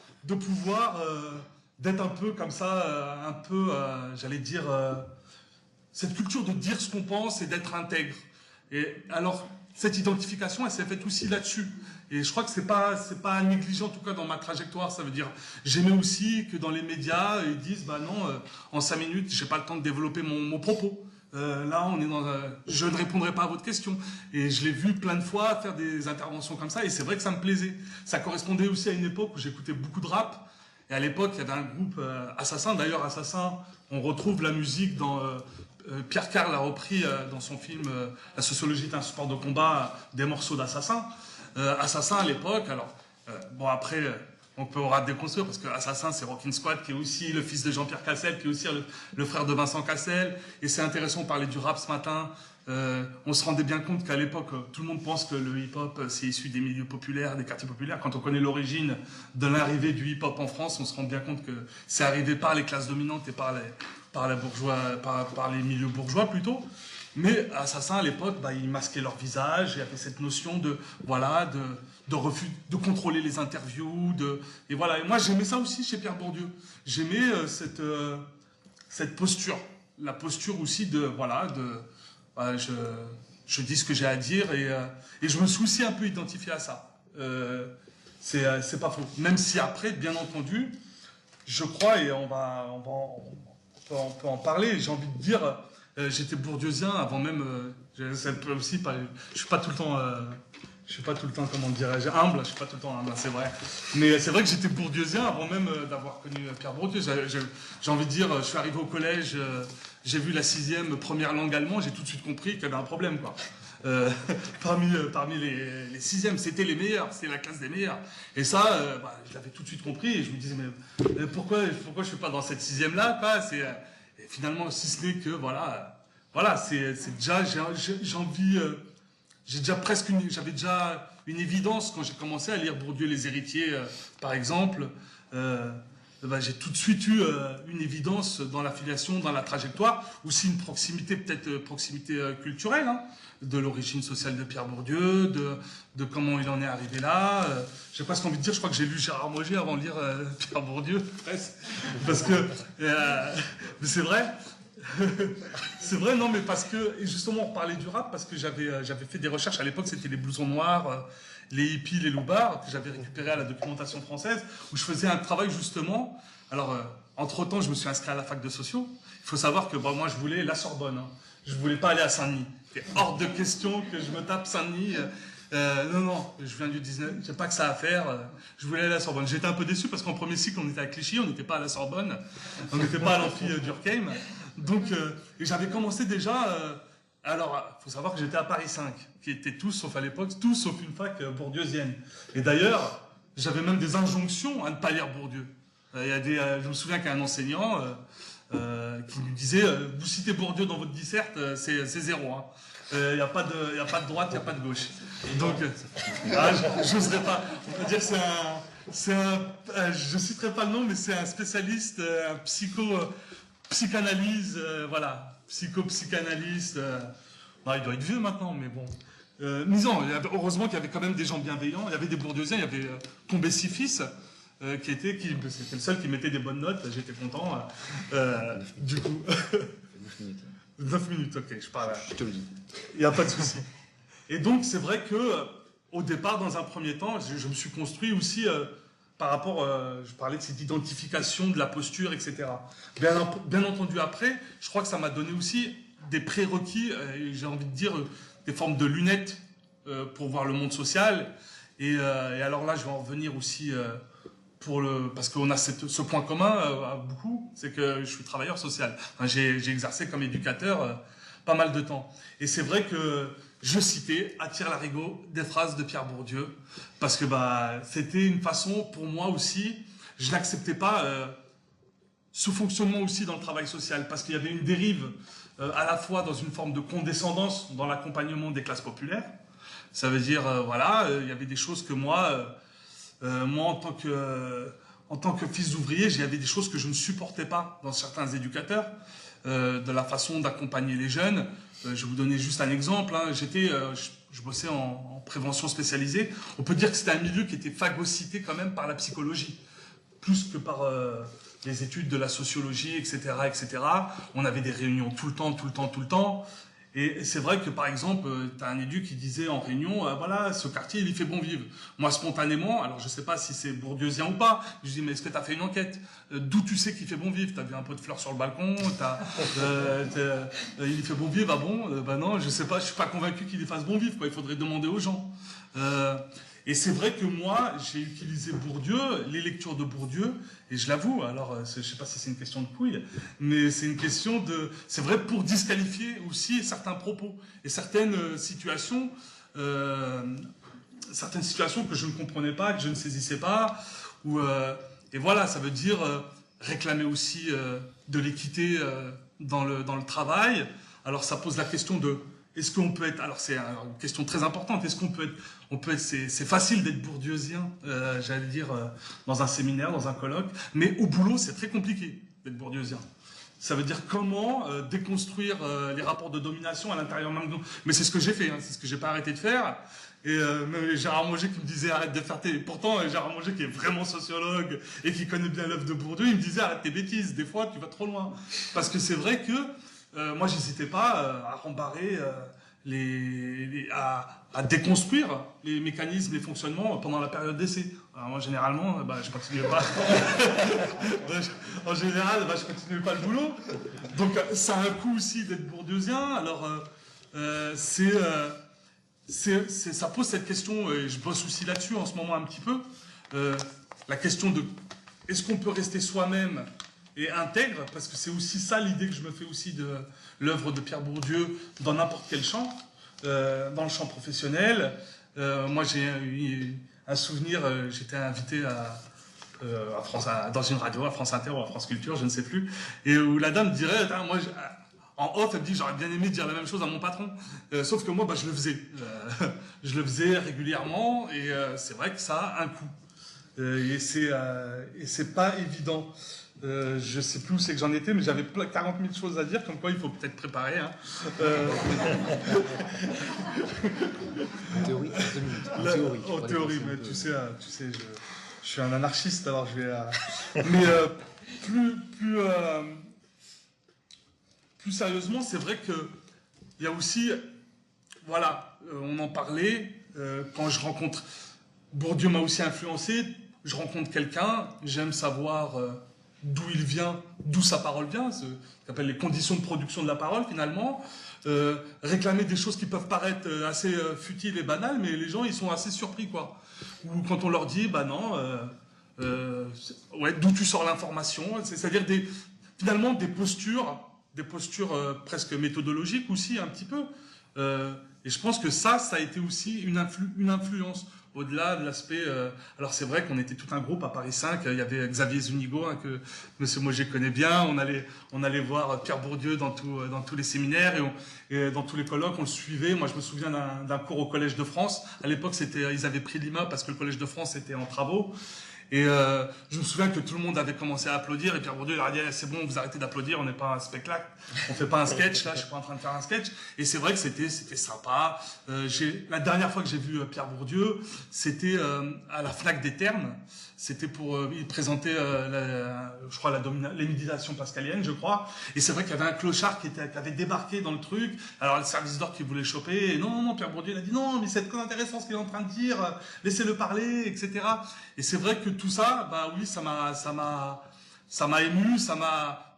d'être un peu comme ça, j'allais dire, cette culture de dire ce qu'on pense et d'être intègre. Et alors, cette identification, elle s'est faite aussi là-dessus. Et je crois que c'est pas à négliger, en tout cas dans ma trajectoire. Ça veut dire, j'aimais aussi que dans les médias, ils disent, non, en 5 minutes, j'ai pas le temps de développer mon propos. Là, je ne répondrai pas à votre question. Et je l'ai vu plein de fois faire des interventions comme ça, et c'est vrai que ça me plaisait. Ça correspondait aussi à une époque où j'écoutais beaucoup de rap. Et à l'époque, il y avait un groupe Assassin. D'ailleurs, Assassin, on retrouve la musique dans... Pierre Carl a repris dans son film La sociologie est un sport de combat des morceaux d'Assassin. Assassin, à l'époque, alors... après, on pourra déconstruire, parce que Assassin, c'est Rockin' Squad, qui est aussi le fils de Jean-Pierre Cassel, qui est aussi le frère de Vincent Cassel. Et c'est intéressant, on parlait du rap ce matin. On se rendait bien compte qu'à l'époque, tout le monde pense que le hip-hop, c'est issu des milieux populaires, des quartiers populaires. Quand on connaît l'origine de l'arrivée du hip-hop en France, on se rend bien compte que c'est arrivé par les classes dominantes et par les milieux bourgeois plutôt. Mais Assassin, à l'époque, ils masquaient leur visage, et il y avait cette notion de refus, de contrôler les interviews, et voilà. Et moi, j'aimais ça aussi chez Pierre Bourdieu. J'aimais cette posture, la posture aussi je dis ce que j'ai à dire, et je me suis aussi un peu identifié à ça. C'est pas faux. Même si après, bien entendu, je crois, et on peut en parler, j'ai envie de dire, j'étais bourdieusien avant même, je suis pas tout le temps, comment dirais-je, humble, je suis pas tout le temps humble, c'est vrai. Mais c'est vrai que j'étais bourdieusien avant même d'avoir connu Pierre Bourdieu. J'ai envie de dire, je suis arrivé au collège, j'ai vu la 6e première langue allemande, j'ai tout de suite compris qu'il y avait un problème, quoi. Parmi les 6e, c'était les meilleurs, c'était la classe des meilleurs. Et ça, je l'avais tout de suite compris, et je me disais, mais pourquoi je suis pas dans cette 6e-là, quoi. Et finalement, si ce n'est que, voilà, c'est déjà, j'avais déjà une évidence quand j'ai commencé à lire Bourdieu, Les Héritiers, par exemple. J'ai tout de suite eu une évidence dans l'affiliation, dans la trajectoire, aussi une proximité, peut-être proximité culturelle, de l'origine sociale de Pierre Bourdieu, de comment il en est arrivé là. J'ai presque envie de dire, je crois que j'ai lu Gérard Moget avant de lire Pierre Bourdieu, presque. Parce que, mais c'est vrai. C'est vrai, non, mais parce que, et justement, on parlait du rap, parce que j'avais fait des recherches, à l'époque, c'était les blousons noirs, les hippies, les loupards, que j'avais récupéré à la documentation française, où je faisais un travail, justement. Alors, entre-temps, je me suis inscrit à la fac de sociaux. Il faut savoir que, moi, je voulais la Sorbonne. Je voulais pas aller à Saint-Denis. C'est hors de question que je me tape Saint-Denis. Non, je viens du 19, j'ai pas que ça à faire. Je voulais aller à la Sorbonne. J'étais un peu déçu parce qu'en premier cycle, on était à Clichy, on n'était pas à la Sorbonne, on n'était pas à l'amphi d'Urkheim. Donc, et j'avais commencé déjà. Alors, faut savoir que j'étais à Paris 5, qui étaient tous, sauf à l'époque, tous sauf une fac bourdieusienne. Et d'ailleurs, j'avais même des injonctions à ne pas lire Bourdieu. Je me souviens qu'il y a un enseignant qui nous disait vous citez Bourdieu dans votre disserte, c'est zéro. Il n'y a pas de droite, il n'y a pas de gauche. Donc, j'oserais pas. On peut dire que je ne citerai pas le nom, mais c'est un spécialiste, un psychanalyse, voilà, psychanalyste. Il doit être vieux maintenant, mais bon. Mais non, heureusement qu'il y avait quand même des gens bienveillants. Il y avait des bourdieusiens, il y avait Combes-Six, c'était le seul qui mettait des bonnes notes. J'étais content. Du coup, 9 minutes. 9 minutes, ok, je parle. Je te le dis. Il n'y a pas de souci. Et donc, c'est vrai que au départ, dans un premier temps, je me suis construit aussi par rapport, je parlais de cette identification de la posture, etc. Bien entendu, après, je crois que ça m'a donné aussi des prérequis, j'ai envie de dire, des formes de lunettes pour voir le monde social. Et alors là, je vais en revenir aussi parce qu'on a ce point commun à beaucoup, c'est que je suis travailleur social. Enfin, j'ai exercé comme éducateur pas mal de temps. Et c'est vrai que je citais à tire-larigot des phrases de Pierre Bourdieu, parce que c'était une façon pour moi aussi, je n'acceptais pas ce fonctionnement aussi dans le travail social, parce qu'il y avait une dérive à la fois dans une forme de condescendance dans l'accompagnement des classes populaires. Ça veut dire, il y avait des choses que moi en tant que fils d'ouvrier, il y avait des choses que je ne supportais pas dans certains éducateurs, de la façon d'accompagner les jeunes. Je vais vous donner juste un exemple. Je bossais en prévention spécialisée. On peut dire que c'était un milieu qui était phagocyté quand même par la psychologie, plus que par les études de la sociologie, etc., etc. On avait des réunions tout le temps. Et c'est vrai que, par exemple, tu as un édu qui disait en réunion, voilà, ce quartier, il y fait bon vivre. Moi, spontanément, alors je ne sais pas si c'est bourdieusien ou pas, je dis, mais est-ce que tu as fait une enquête? D'où tu sais qu'il fait bon vivre? Tu as vu un pot de fleurs sur le balcon? Il fait bon vivre? Ah bon? Non, je sais pas, je suis pas convaincu qu'il y fasse bon vivre, quoi. Il faudrait demander aux gens. Et c'est vrai que moi, j'ai utilisé Bourdieu, les lectures de Bourdieu, et je l'avoue, alors je ne sais pas si c'est une question de couille, mais c'est une question de... C'est vrai pour disqualifier aussi certains propos et certaines situations que je ne comprenais pas, que je ne saisissais pas. Et voilà, ça veut dire réclamer aussi de l'équité dans le travail. Alors ça pose la question de... Est-ce qu'on peut être... Alors c'est une question très importante. Est-ce qu'on peut être... C'est facile d'être bourdieusien, j'allais dire, dans un séminaire, dans un colloque. Mais au boulot, c'est très compliqué d'être bourdieusien. Ça veut dire comment déconstruire les rapports de domination à l'intérieur même de nous. Mais c'est ce que j'ai fait, c'est ce que j'ai pas arrêté de faire. Et même Gérard Moget qui me disait arrête de faire tes... Pourtant, Gérard Moget qui est vraiment sociologue et qui connaît bien l'œuvre de Bourdieu, il me disait arrête tes bêtises, des fois tu vas trop loin. Parce que c'est vrai que moi, j'hésitais pas à rembarrer, à déconstruire les mécanismes, les fonctionnements pendant la période d'essai. Alors moi, généralement, je continuais pas. En général, je continuais pas le boulot. Donc, ça a un coût aussi d'être bourdieusien. Alors, ça pose cette question, et je bosse aussi là-dessus en ce moment un petit peu, la question de est-ce qu'on peut rester soi-même et intègre, parce que c'est aussi ça l'idée que je me fais aussi de l'œuvre de Pierre Bourdieu dans n'importe quel champ, dans le champ professionnel. Moi, j'ai eu un souvenir, j'étais invité dans une radio, à France Inter ou à France Culture, je ne sais plus, et où la dame dirait, moi, en off, elle me dit, j'aurais bien aimé dire la même chose à mon patron, sauf que moi, je le faisais. Je le faisais régulièrement, et c'est vrai que ça a un coût. Et c'est pas évident. Je sais plus où c'est que j'en étais, mais j'avais 40 000 choses à dire, comme quoi il faut peut-être préparer. Hein. En théorie, 2 minutes. En théorie, mais tu sais, je suis un anarchiste, alors je vais... Mais plus sérieusement, c'est vrai qu'il y a aussi... Voilà, on en parlait, quand je rencontre... Bourdieu m'a aussi influencé, je rencontre quelqu'un, j'aime savoir... d'où il vient, d'où sa parole vient, ce qu'on appelle les conditions de production de la parole finalement, réclamer des choses qui peuvent paraître assez futiles et banales, mais les gens ils sont assez surpris quoi. Ou quand on leur dit d'où tu sors l'information, c'est-à-dire finalement des postures presque méthodologiques aussi un petit peu. Et je pense que ça a été aussi une influence. Au-delà de l'aspect... alors c'est vrai qu'on était tout un groupe à Paris 5, il y avait Xavier Zunigo, que Monsieur Moget connaît bien, on allait voir Pierre Bourdieu dans tous les séminaires et dans tous les colloques, on le suivait. Moi je me souviens d'un cours au Collège de France, à l'époque ils avaient pris Lima parce que le Collège de France était en travaux, Et je me souviens que tout le monde avait commencé à applaudir et Pierre Bourdieu il a dit c'est bon, vous arrêtez d'applaudir, on n'est pas un spectacle, on fait pas un sketch là, je suis pas en train de faire un sketch. Et c'est vrai que c'était sympa. La dernière fois que j'ai vu Pierre Bourdieu, c'était à la Fnac des Ternes. C'était pour il présentait je crois les méditations pascaliennes, je crois. Et c'est vrai qu'il y avait un clochard qui avait débarqué dans le truc. Alors le service d'ordre qui voulait choper. Et non, Pierre Bourdieu il a dit non, mais c'est très intéressant ce qu'il est en train de dire. Laissez-le parler, etc. Et c'est vrai que tout ça, bah oui, ça m'a ému,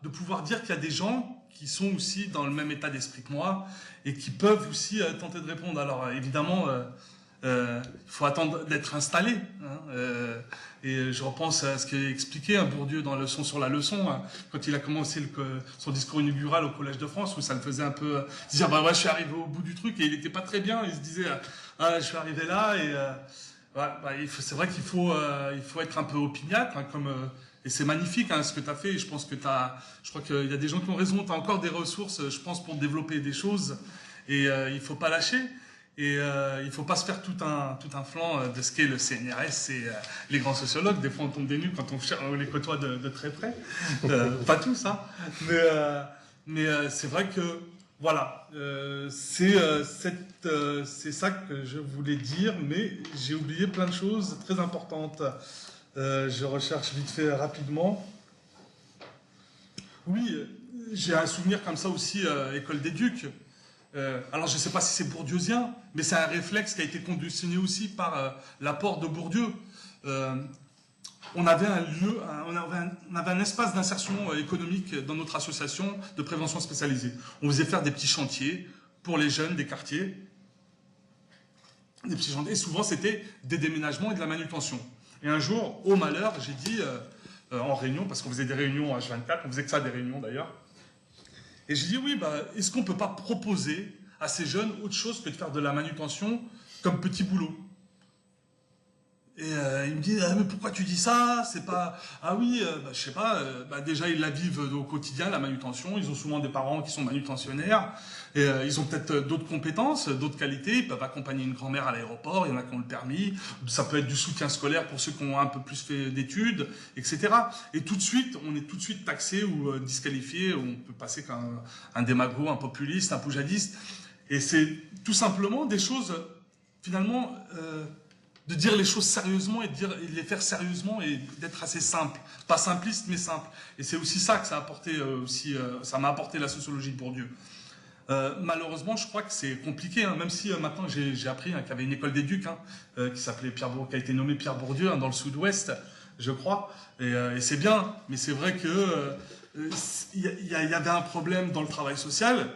de pouvoir dire qu'il y a des gens qui sont aussi dans le même état d'esprit que moi et qui peuvent aussi tenter de répondre. Alors évidemment, il faut attendre d'être installé. Et je repense à ce qu'a expliqué Bourdieu dans Leçon sur la leçon, quand il a commencé son discours inaugural au Collège de France, où ça le faisait un peu dire bah ouais, je suis arrivé au bout du truc, et il n'était pas très bien. Il se disait je suis arrivé là et c'est vrai qu'il faut être un peu opiniâtre, et c'est magnifique ce que tu as fait. Et je pense que je crois qu'il y a des gens qui ont raison. Tu as encore des ressources, je pense, pour développer des choses. Et il faut pas lâcher. Et il faut pas se faire tout un flanc de ce qu'est le CNRS et les grands sociologues. Des fois, on tombe des nues quand on les côtoie de très près. Pas tous, hein. Mais c'est vrai que voilà, c'est ça que je voulais dire, mais j'ai oublié plein de choses très importantes. Je recherche vite fait rapidement. Oui, j'ai un souvenir comme ça aussi, école d'éduc. Alors je ne sais pas si c'est bourdieusien, mais c'est un réflexe qui a été conditionné aussi par l'apport de Bourdieu. On avait un espace d'insertion économique dans notre association de prévention spécialisée. On faisait faire des petits chantiers pour les jeunes des quartiers. Des petits chantiers. Et souvent, c'était des déménagements et de la manutention. Et un jour, au malheur, j'ai dit, en réunion, parce qu'on faisait des réunions H24, on faisait que ça, des réunions d'ailleurs. Et j'ai dit, oui, est-ce qu'on ne peut pas proposer à ces jeunes autre chose que de faire de la manutention comme petit boulot? Et il me dit, mais pourquoi tu dis ça? C'est pas... Ah oui, je sais pas, déjà ils la vivent au quotidien, la manutention, ils ont souvent des parents qui sont manutentionnaires, et ils ont peut-être d'autres compétences, d'autres qualités, ils peuvent accompagner une grand-mère à l'aéroport, il y en a qui ont le permis, ça peut être du soutien scolaire pour ceux qui ont un peu plus fait d'études, etc. Et tout de suite, on est tout de suite taxé ou disqualifié, on peut passer comme un démago, un populiste, un poujadiste, et c'est tout simplement des choses, finalement... de dire les choses sérieusement et de les faire sérieusement et d'être assez simple. Pas simpliste, mais simple. Et c'est aussi ça que ça a apporté ça m'a apporté la sociologie de Bourdieu. Malheureusement, je crois que c'est compliqué, même si maintenant j'ai appris qu'il y avait une école d'éduc qui s'appelait qui a été nommée Pierre Bourdieu dans le sud-ouest, je crois. Et c'est bien, mais c'est vrai que il y avait un problème dans le travail social.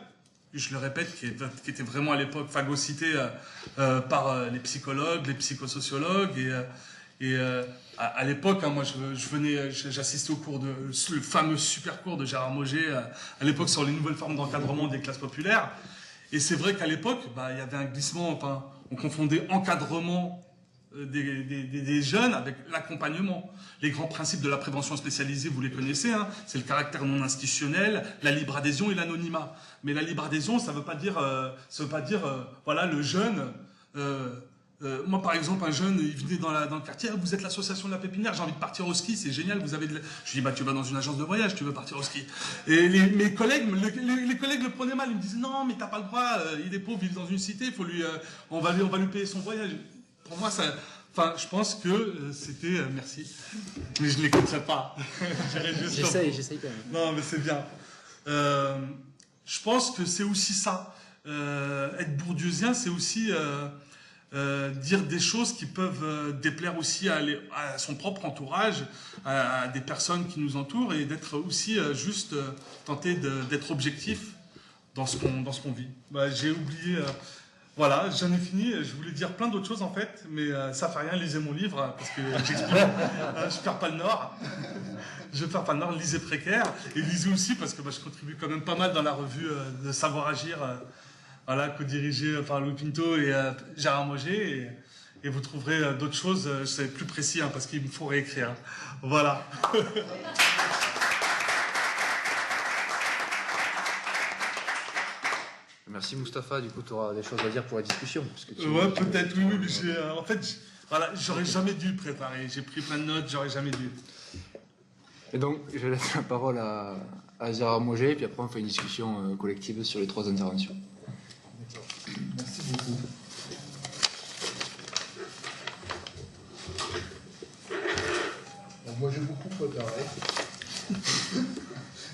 Je le répète, qui était vraiment à l'époque phagocyté par les psychologues, les psychosociologues. Et à l'époque, moi, j'assistais au cours le fameux super cours de Gérard Mauger, à l'époque sur les nouvelles formes d'encadrement des classes populaires. Et c'est vrai qu'à l'époque, il y avait un glissement, on confondait encadrement des jeunes avec l'accompagnement. Les grands principes de la prévention spécialisée, vous les connaissez, c'est le caractère non institutionnel, la libre adhésion et l'anonymat. Mais la libre adhésion, ça veut pas dire voilà, le jeune. Moi, par exemple, un jeune, il venait dans le quartier, vous êtes l'association de la Pépinière, j'ai envie de partir au ski, c'est génial, vous avez Je lui dis, tu vas dans une agence de voyage, tu veux partir au ski. Et mes collègues, les collègues le prenaient mal, ils me disaient, non, mais t'as pas le droit, il est pauvre, il vit dans une cité, on va lui payer son voyage. Pour moi, je pense que c'était... merci. Mais je ne l'écouterai pas. J'essaye quand même. Non, mais c'est bien. Je pense que c'est aussi ça. Être bourdieusien, c'est aussi dire des choses qui peuvent déplaire aussi à son propre entourage, à des personnes qui nous entourent, et d'être aussi juste tenter d'être objectif dans ce qu'on vit. J'ai oublié... Voilà, j'en ai fini. Je voulais dire plein d'autres choses en fait, mais ça fait rien. Lisez mon livre parce que j'explique. Je perds pas le nord. Je perds pas le nord. Lisez Précaire et lisez aussi parce que je contribue quand même pas mal dans la revue de Savoir Agir, co-dirigée par Louis Pinto et Gérard Mauger. Et vous trouverez d'autres choses. C'est plus précis parce qu'il me faut réécrire. Voilà. Merci Mustapha, du coup tu auras des choses à dire pour la discussion. Ouais, peut-être, oui, mais en fait, Voilà, j'aurais jamais dû préparer. J'ai pris plein de notes, j'aurais jamais dû. Et donc, je laisse la parole à Gérard Moget, puis après on fait une discussion collective sur les 3 interventions. Merci beaucoup. Alors, moi, j'ai beaucoup préparé.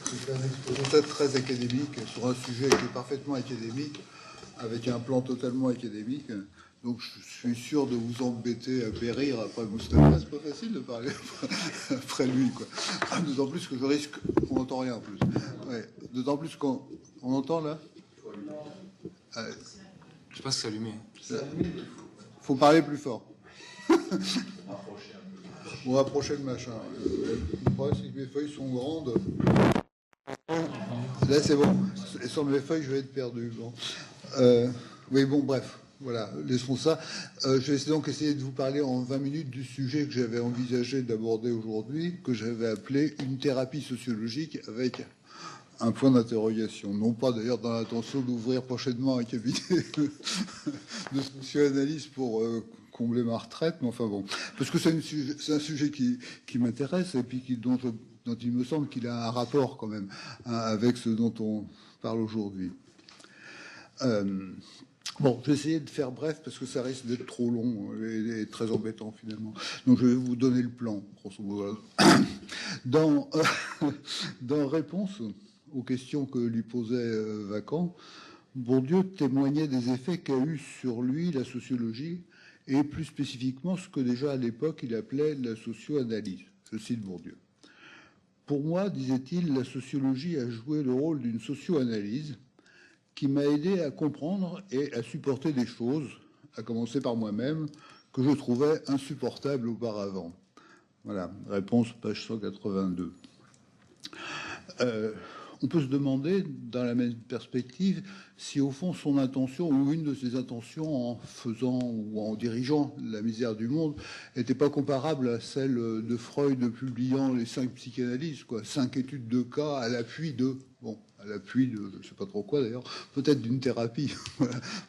C'est un exposé très académique sur un sujet qui est parfaitement académique, avec un plan totalement académique. Donc, je suis sûr de vous embêter à périr après Moustapha. C'est pas facile de parler après lui, quoi. D'autant plus que je risque... On n'entend rien, en plus. Ouais. D'autant plus qu'on... On entend, là? Je pense que c'est allumé. Faut parler plus fort. On va approcher le machin. Le problème, c'est que mes feuilles sont grandes. Là, c'est bon. Et sur mes feuilles, je vais être perdu. Bon. Oui, bon, bref. Voilà, laissons ça. Je vais donc essayer de vous parler en 20 minutes du sujet que j'avais envisagé d'aborder aujourd'hui, que j'avais appelé une thérapie sociologique avec un point d'interrogation. Non pas d'ailleurs dans l'intention d'ouvrir prochainement un cabinet de socio-analyse pour combler ma retraite, mais enfin bon, parce que c'est un sujet qui m'intéresse et puis dont il me semble qu'il a un rapport quand même avec ce dont on parle aujourd'hui. Bon, je vais essayer de faire bref parce que ça risque d'être trop long et très embêtant finalement. Donc je vais vous donner le plan, grosso modo. Dans réponse aux questions que lui posait Vacan, Bourdieu témoignait des effets qu'a eu sur lui la sociologie et plus spécifiquement ce que déjà à l'époque il appelait la socio-analyse. Je cite Bourdieu. Pour moi, disait-il, la sociologie a joué le rôle d'une socio-analyse qui m'a aidé à comprendre et à supporter des choses, à commencer par moi-même, que je trouvais insupportables auparavant. Voilà, réponse page 182. On peut se demander, dans la même perspective, si au fond son intention, ou une de ses intentions en faisant ou en dirigeant la misère du monde, n'était pas comparable à celle de Freud publiant les 5 psychanalyses, quoi, 5 études de cas à l'appui de... Bon, à l'appui de, je ne sais pas trop quoi d'ailleurs, peut-être d'une thérapie,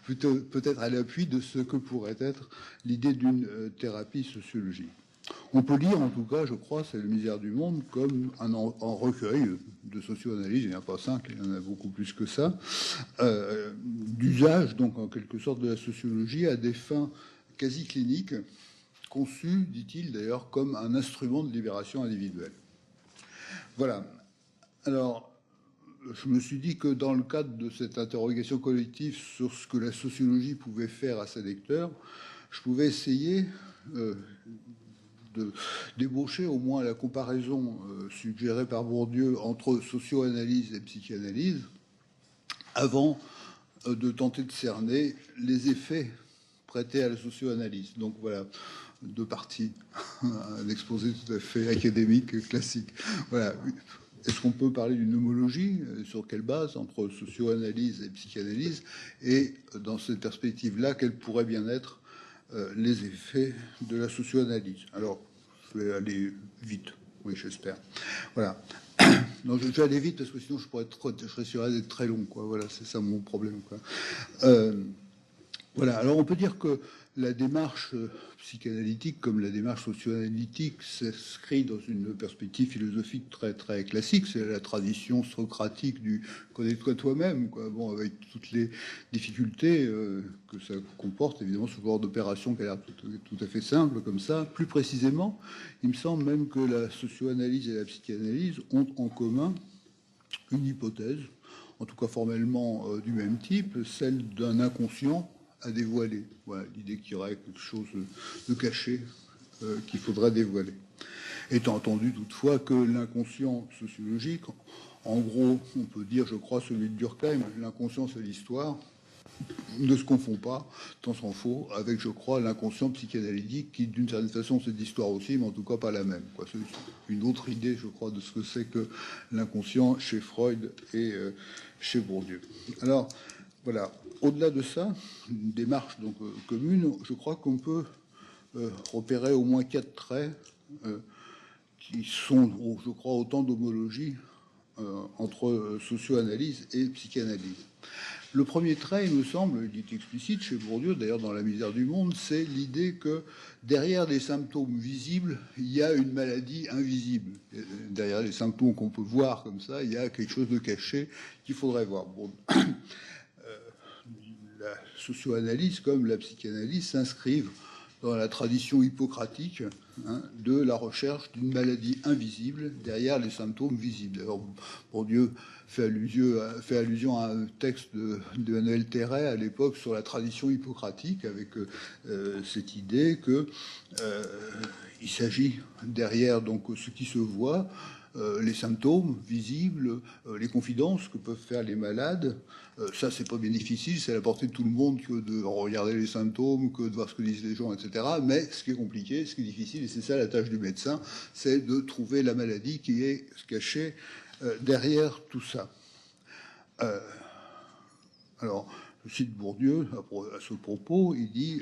plutôt peut-être à l'appui de ce que pourrait être l'idée d'une thérapie sociologique. On peut lire, en tout cas, je crois, c'est la misère du monde, comme un recueil de socio-analyse, il n'y en a pas 5, il y en a beaucoup plus que ça, d'usage, donc en quelque sorte, de la sociologie à des fins quasi cliniques, conçues, dit-il d'ailleurs, comme un instrument de libération individuelle. Voilà. Alors, je me suis dit que dans le cadre de cette interrogation collective sur ce que la sociologie pouvait faire à ses lecteurs, je pouvais essayer de débaucher au moins la comparaison suggérée par Bourdieu entre socio-analyse et psychanalyse, avant de tenter de cerner les effets prêtés à la socio-analyse. Donc voilà, 2 parties, un exposé tout à fait académique, classique. Voilà. Est-ce qu'on peut parler d'une homologie? Sur quelle base entre socio-analyse et psychanalyse? Et dans cette perspective-là, quels pourraient bien être les effets de la socio-analyse? Alors, je vais aller vite, oui, j'espère. Voilà. Non, je vais aller vite parce que sinon je risquerais d'être très long, quoi. Voilà, c'est ça mon problème, quoi. Voilà. Alors, on peut dire que la démarche psychanalytique, comme la démarche socio-analytique, s'inscrit dans une perspective philosophique très très classique. C'est la tradition socratique du connais-toi toi-même, quoi. Bon, avec toutes les difficultés que ça comporte, évidemment, ce genre d'opération qui a l'air tout à fait simple comme ça. Plus précisément, il me semble même que la socio-analyse et la psychanalyse ont en commun une hypothèse, en tout cas formellement du même type, celle d'un inconscient à dévoiler. Voilà, l'idée qu'il y aurait quelque chose de caché qu'il faudrait dévoiler. Étant entendu toutefois que l'inconscient sociologique, en gros, on peut dire, je crois, celui de Durkheim, l'inconscient c'est l'histoire, ne se confond pas, tant s'en faut, avec, je crois, l'inconscient psychanalytique, qui d'une certaine façon c'est l'histoire aussi, mais en tout cas pas la même, quoi. C'est une autre idée, je crois, de ce que c'est que l'inconscient chez Freud et chez Bourdieu. Alors, voilà. Au-delà de ça, une démarche donc commune, je crois qu'on peut repérer au moins 4 traits qui sont, je crois, autant d'homologies entre socio-analyse et psychanalyse. Le premier trait, il me semble, il est explicite chez Bourdieu, d'ailleurs dans La misère du monde, c'est l'idée que derrière les symptômes visibles, il y a une maladie invisible. Derrière les symptômes qu'on peut voir comme ça, il y a quelque chose de caché qu'il faudrait voir. Bon, la socio-analyse comme la psychanalyse s'inscrivent dans la tradition hippocratique de la recherche d'une maladie invisible derrière les symptômes visibles. Alors, Bourdieu fait allusion à un texte de Manuel Terret à l'époque sur la tradition hippocratique, avec cette idée que il s'agit derrière donc ce qui se voit, les symptômes visibles, les confidences que peuvent faire les malades. Ça, c'est pas bien difficile, c'est à la portée de tout le monde que de regarder les symptômes, que de voir ce que disent les gens, etc. Mais ce qui est compliqué, ce qui est difficile, et c'est ça la tâche du médecin, c'est de trouver la maladie qui est cachée derrière tout ça. Alors, je cite Bourdieu à ce propos, il dit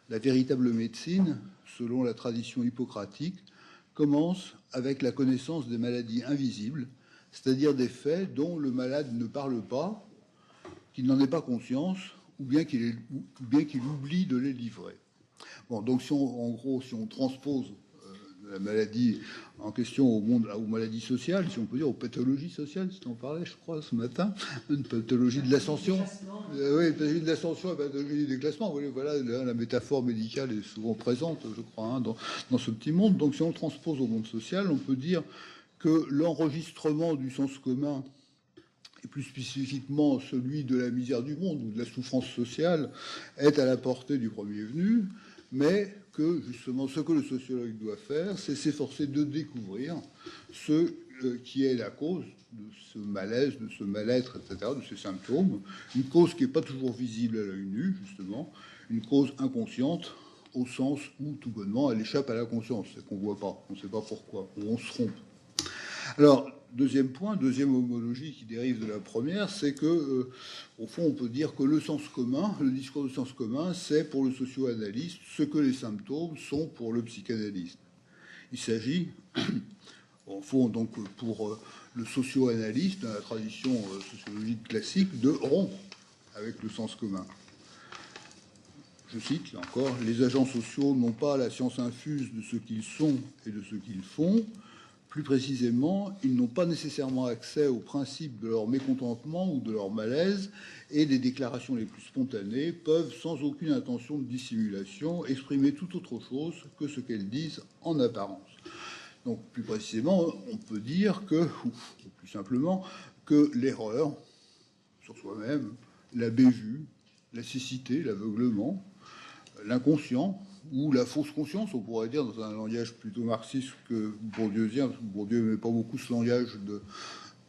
la véritable médecine, selon la tradition hippocratique, commence avec la connaissance des maladies invisibles, c'est-à-dire des faits dont le malade ne parle pas, qu'il n'en ait pas conscience, ou bien qu'il oublie de les livrer. Bon, donc si on transpose la maladie en question aux maladies sociales, si on peut dire, aux pathologies sociales, si on parlait, je crois, ce matin, une pathologie de l'ascension. Oui, une pathologie de l'ascension, une pathologie du déclassement. Voilà, la métaphore médicale est souvent présente, je crois, dans ce petit monde. Donc si on le transpose au monde social, on peut dire que l'enregistrement du sens commun, et plus spécifiquement celui de la misère du monde ou de la souffrance sociale, est à la portée du premier venu, mais que justement ce que le sociologue doit faire, c'est s'efforcer de découvrir ce qui est la cause de ce malaise, de ce mal-être, etc., de ces symptômes, une cause qui n'est pas toujours visible à l'œil nu, justement, une cause inconsciente, au sens où, tout bonnement, elle échappe à la conscience, c'est qu'on ne voit pas, on ne sait pas pourquoi, on se trompe. Alors, deuxième point, deuxième homologie qui dérive de la première, c'est que, au fond, on peut dire que le sens commun, le discours de sens commun, c'est pour le socio-analyste ce que les symptômes sont pour le psychanalyste. Il s'agit, au fond, donc, pour le socio-analyste, dans la tradition sociologique classique, de rompre avec le sens commun. Je cite, là encore, « Les agents sociaux n'ont pas la science infuse de ce qu'ils sont et de ce qu'ils font. Plus précisément, ils n'ont pas nécessairement accès aux principes de leur mécontentement ou de leur malaise, et les déclarations les plus spontanées peuvent, sans aucune intention de dissimulation, exprimer tout autre chose que ce qu'elles disent en apparence. » Donc, plus précisément, on peut dire que, ou plus simplement, que l'erreur sur soi-même, la bévue, la cécité, l'aveuglement, l'inconscient, ou la fausse conscience, on pourrait dire, dans un langage plutôt marxiste que bourdieusien. Bourdieu n'aimait pas beaucoup ce langage de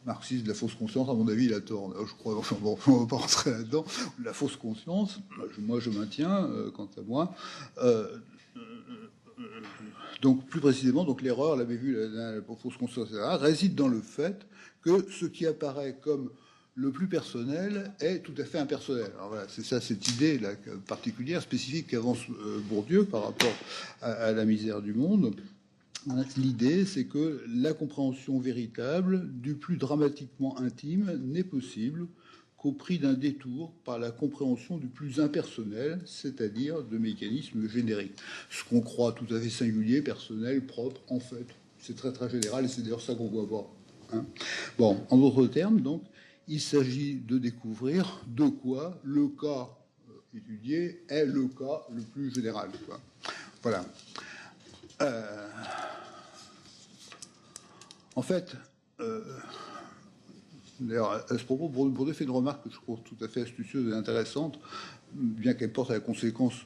marxiste de la fausse conscience. À mon avis, il a tort. Je crois, enfin bon, on ne va pas rentrer là-dedans. La fausse conscience, moi je maintiens, quant à moi. Donc, plus précisément, donc l'erreur, l'avait vu, la fausse conscience, etc., réside dans le fait que ce qui apparaît comme le plus personnel est tout à fait impersonnel. Alors voilà, c'est ça, cette idée là, particulière, spécifique qu'avance Bourdieu par rapport à la misère du monde. L'idée, c'est que la compréhension véritable du plus dramatiquement intime n'est possible qu'au prix d'un détour par la compréhension du plus impersonnel, c'est-à-dire de mécanismes génériques. Ce qu'on croit tout à fait singulier, personnel, propre, en fait, c'est très très général, et c'est d'ailleurs ça qu'on voit pas. Hein. Bon, en d'autres termes, donc, il s'agit de découvrir de quoi le cas étudié est le cas le plus général. Quoi. Voilà. En fait, d'ailleurs, à ce propos, Bourdieu fait une remarque que je trouve tout à fait astucieuse et intéressante, bien qu'elle porte à la conséquence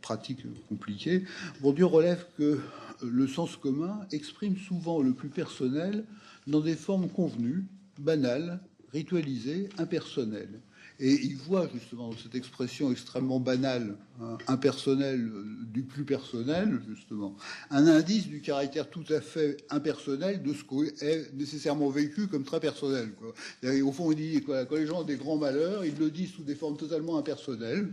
pratique compliquée. Bourdieu relève que le sens commun exprime souvent le plus personnel dans des formes convenues, banales, ritualisées, impersonnelles. Et il voit justement cette expression extrêmement banale, hein, impersonnelle du plus personnel, justement, un indice du caractère tout à fait impersonnel de ce qui est nécessairement vécu comme très personnel, quoi. Au fond, il dit, quoi, quand les gens ont des grands malheurs, ils le disent sous des formes totalement impersonnelles,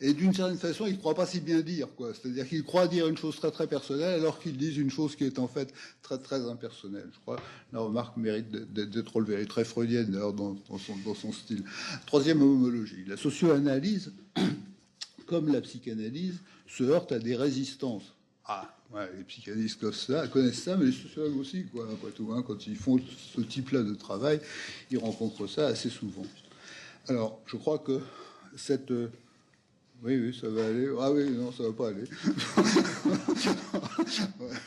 et d'une certaine façon, ils ne croient pas si bien dire, quoi. C'est-à-dire qu'ils croient dire une chose très très personnelle, alors qu'ils disent une chose qui est en fait très très impersonnelle. Je crois la remarque mérite d'être relevée. Elle est très freudienne, d'ailleurs, dans son style. Troisième homologie. La socio-analyse, comme la psychanalyse, se heurte à des résistances. Ah, ouais, les psychanalystes connaissent ça, mais les sociologues aussi, quoi, après tout, hein, quand ils font ce type-là de travail, ils rencontrent ça assez souvent. Alors, je crois que cette... Oui, ça va aller. Ah oui, non, ça va pas aller.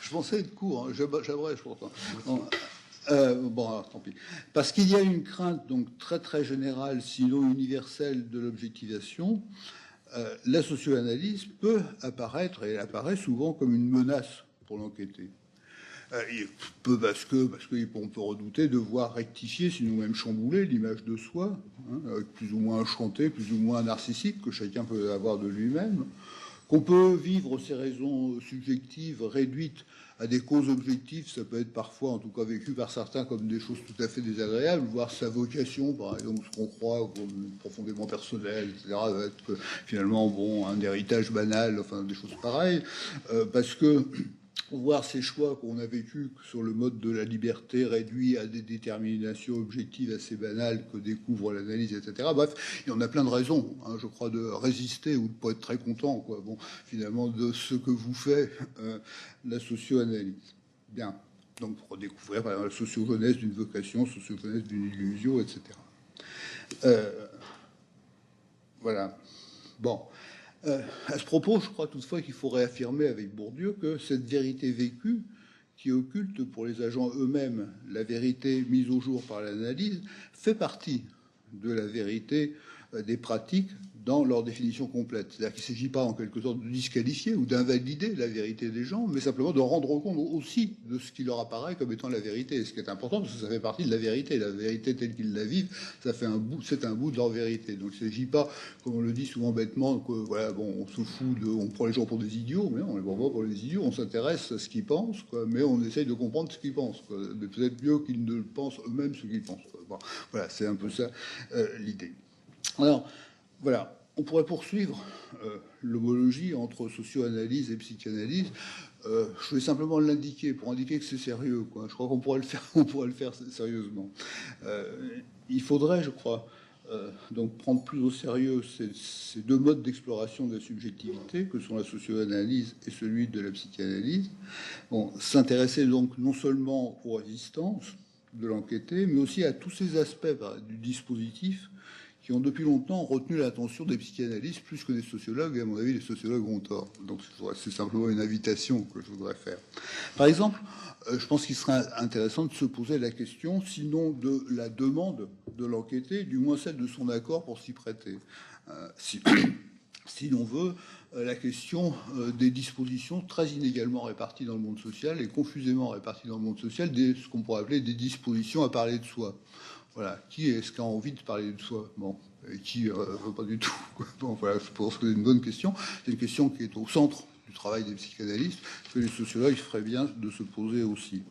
Je pensais être court, hein. J'abrège pourtant. Bon, alors, tant pis. Parce qu'il y a une crainte donc très très générale, sinon universelle, de l'objectivation. La socio-analyse peut apparaître, et elle apparaît souvent comme une menace pour l'enquêté. Il peut parce qu'on peut redouter de voir rectifier, sinon même chambouler l'image de soi, hein, avec plus ou moins enchanté, plus ou moins narcissique que chacun peut avoir de lui-même, qu'on peut vivre ces raisons subjectives réduites à des causes objectives. Ça peut être parfois, en tout cas vécu par certains, comme des choses tout à fait désagréables, voire sa vocation, par exemple, ce qu'on croit comme profondément personnel, etc., va être finalement, bon, un héritage banal, enfin des choses pareilles, parce que voir ces choix qu'on a vécus sur le mode de la liberté réduits à des déterminations objectives assez banales que découvre l'analyse, etc. Bref, il y en a plein de raisons, hein, je crois, de résister ou de pas être très content, quoi. Bon, finalement, de ce que vous fait la socio-analyse. Bien. Donc, pour découvrir, par exemple, la socio-genèse d'une vocation, socio-genèse d'une illusion, etc. Voilà. Bon. À ce propos, je crois toutefois qu'il faut réaffirmer avec Bourdieu que cette vérité vécue, qui occulte pour les agents eux-mêmes la vérité mise au jour par l'analyse, fait partie de la vérité des pratiques dans leur définition complète. C'est-à-dire qu'il ne s'agit pas en quelque sorte de disqualifier ou d'invalider la vérité des gens, mais simplement de rendre compte aussi de ce qui leur apparaît comme étant la vérité. Ce qui est important, parce que ça fait partie de la vérité. La vérité telle qu'ils la vivent, c'est un bout de leur vérité. Donc il ne s'agit pas, comme on le dit souvent bêtement, que voilà, bon, on se fout on prend les gens pour des idiots, mais non, on les prend pas pour des idiots, on s'intéresse à ce qu'ils pensent, quoi, mais on essaye de comprendre ce qu'ils pensent, quoi. Mais peut-être mieux qu'ils ne pensent eux-mêmes ce qu'ils pensent, quoi. Bon, voilà, c'est un peu ça l'idée. Alors, voilà, on pourrait poursuivre l'homologie entre socio-analyse et psychanalyse. Je vais simplement l'indiquer pour indiquer que c'est sérieux, quoi. Je crois qu'on pourrait le faire sérieusement. Il faudrait, je crois, donc prendre plus au sérieux ces deux modes d'exploration de la subjectivité que sont la socio-analyse et celui de la psychanalyse. Bon, s'intéresser donc non seulement aux résistances de l'enquêté, mais aussi à tous ces aspects du dispositif qui ont depuis longtemps retenu l'attention des psychanalystes plus que des sociologues, et à mon avis, les sociologues ont tort. Donc c'est simplement une invitation que je voudrais faire. Par exemple, je pense qu'il serait intéressant de se poser la question, sinon de la demande de l'enquêté, du moins celle de son accord pour s'y prêter. Si l'on veut, la question des dispositions très inégalement réparties dans le monde social et confusément réparties dans le monde social, ce qu'on pourrait appeler des dispositions à parler de soi. Voilà, qui est-ce qui a envie de parler de soi? Bon, et qui veut pas du tout. Bon, voilà, je pense que c'est une bonne question. C'est une question qui est au centre du travail des psychanalystes, que les sociologues feraient bien de se poser aussi.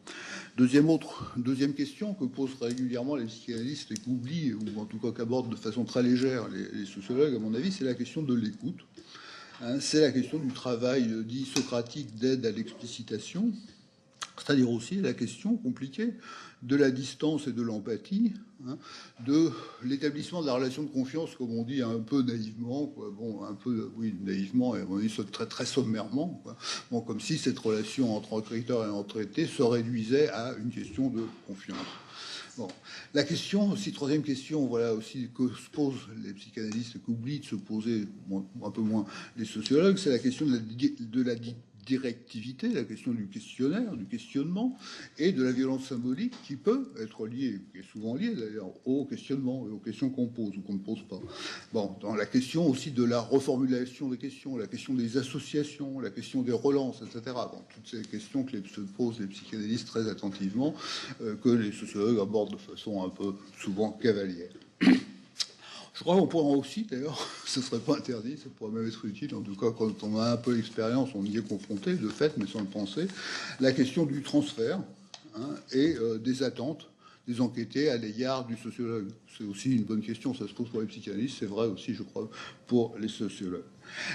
Deuxième question que posent régulièrement les psychanalystes et qu'oublient, ou en tout cas qu'abordent de façon très légère les sociologues, à mon avis, c'est la question de l'écoute. Hein, c'est la question du travail dit socratique d'aide à l'explicitation, c'est-à-dire aussi la question compliquée de la distance et de l'empathie, hein, de l'établissement de la relation de confiance, comme on dit un peu naïvement, quoi. Bon, un peu, oui, naïvement, et on dit très, très sommairement, quoi. Bon, comme si cette relation entre enquêteur et enquêté se réduisait à une question de confiance. Bon, la question aussi, troisième question, voilà aussi que se posent les psychanalystes, qu'oublient de se poser un peu moins les sociologues, c'est la question de la directivité, la question du questionnaire, du questionnement, et de la violence symbolique qui peut être liée, qui est souvent liée d'ailleurs, au questionnement et aux questions qu'on pose ou qu'on ne pose pas. Bon, dans la question aussi de la reformulation des questions, la question des associations, la question des relances, etc. Bon, toutes ces questions que se posent les psychanalystes très attentivement, que les sociologues abordent de façon un peu souvent cavalière. Je crois qu'on pourrait aussi, d'ailleurs, ce ne serait pas interdit, ça pourrait même être utile, en tout cas quand on a un peu l'expérience, on y est confronté, de fait, mais sans le penser, la question du transfert et des attentes des enquêtés à l'égard du sociologue. C'est aussi une bonne question, ça se pose pour les psychanalystes, c'est vrai aussi, je crois, pour les sociologues.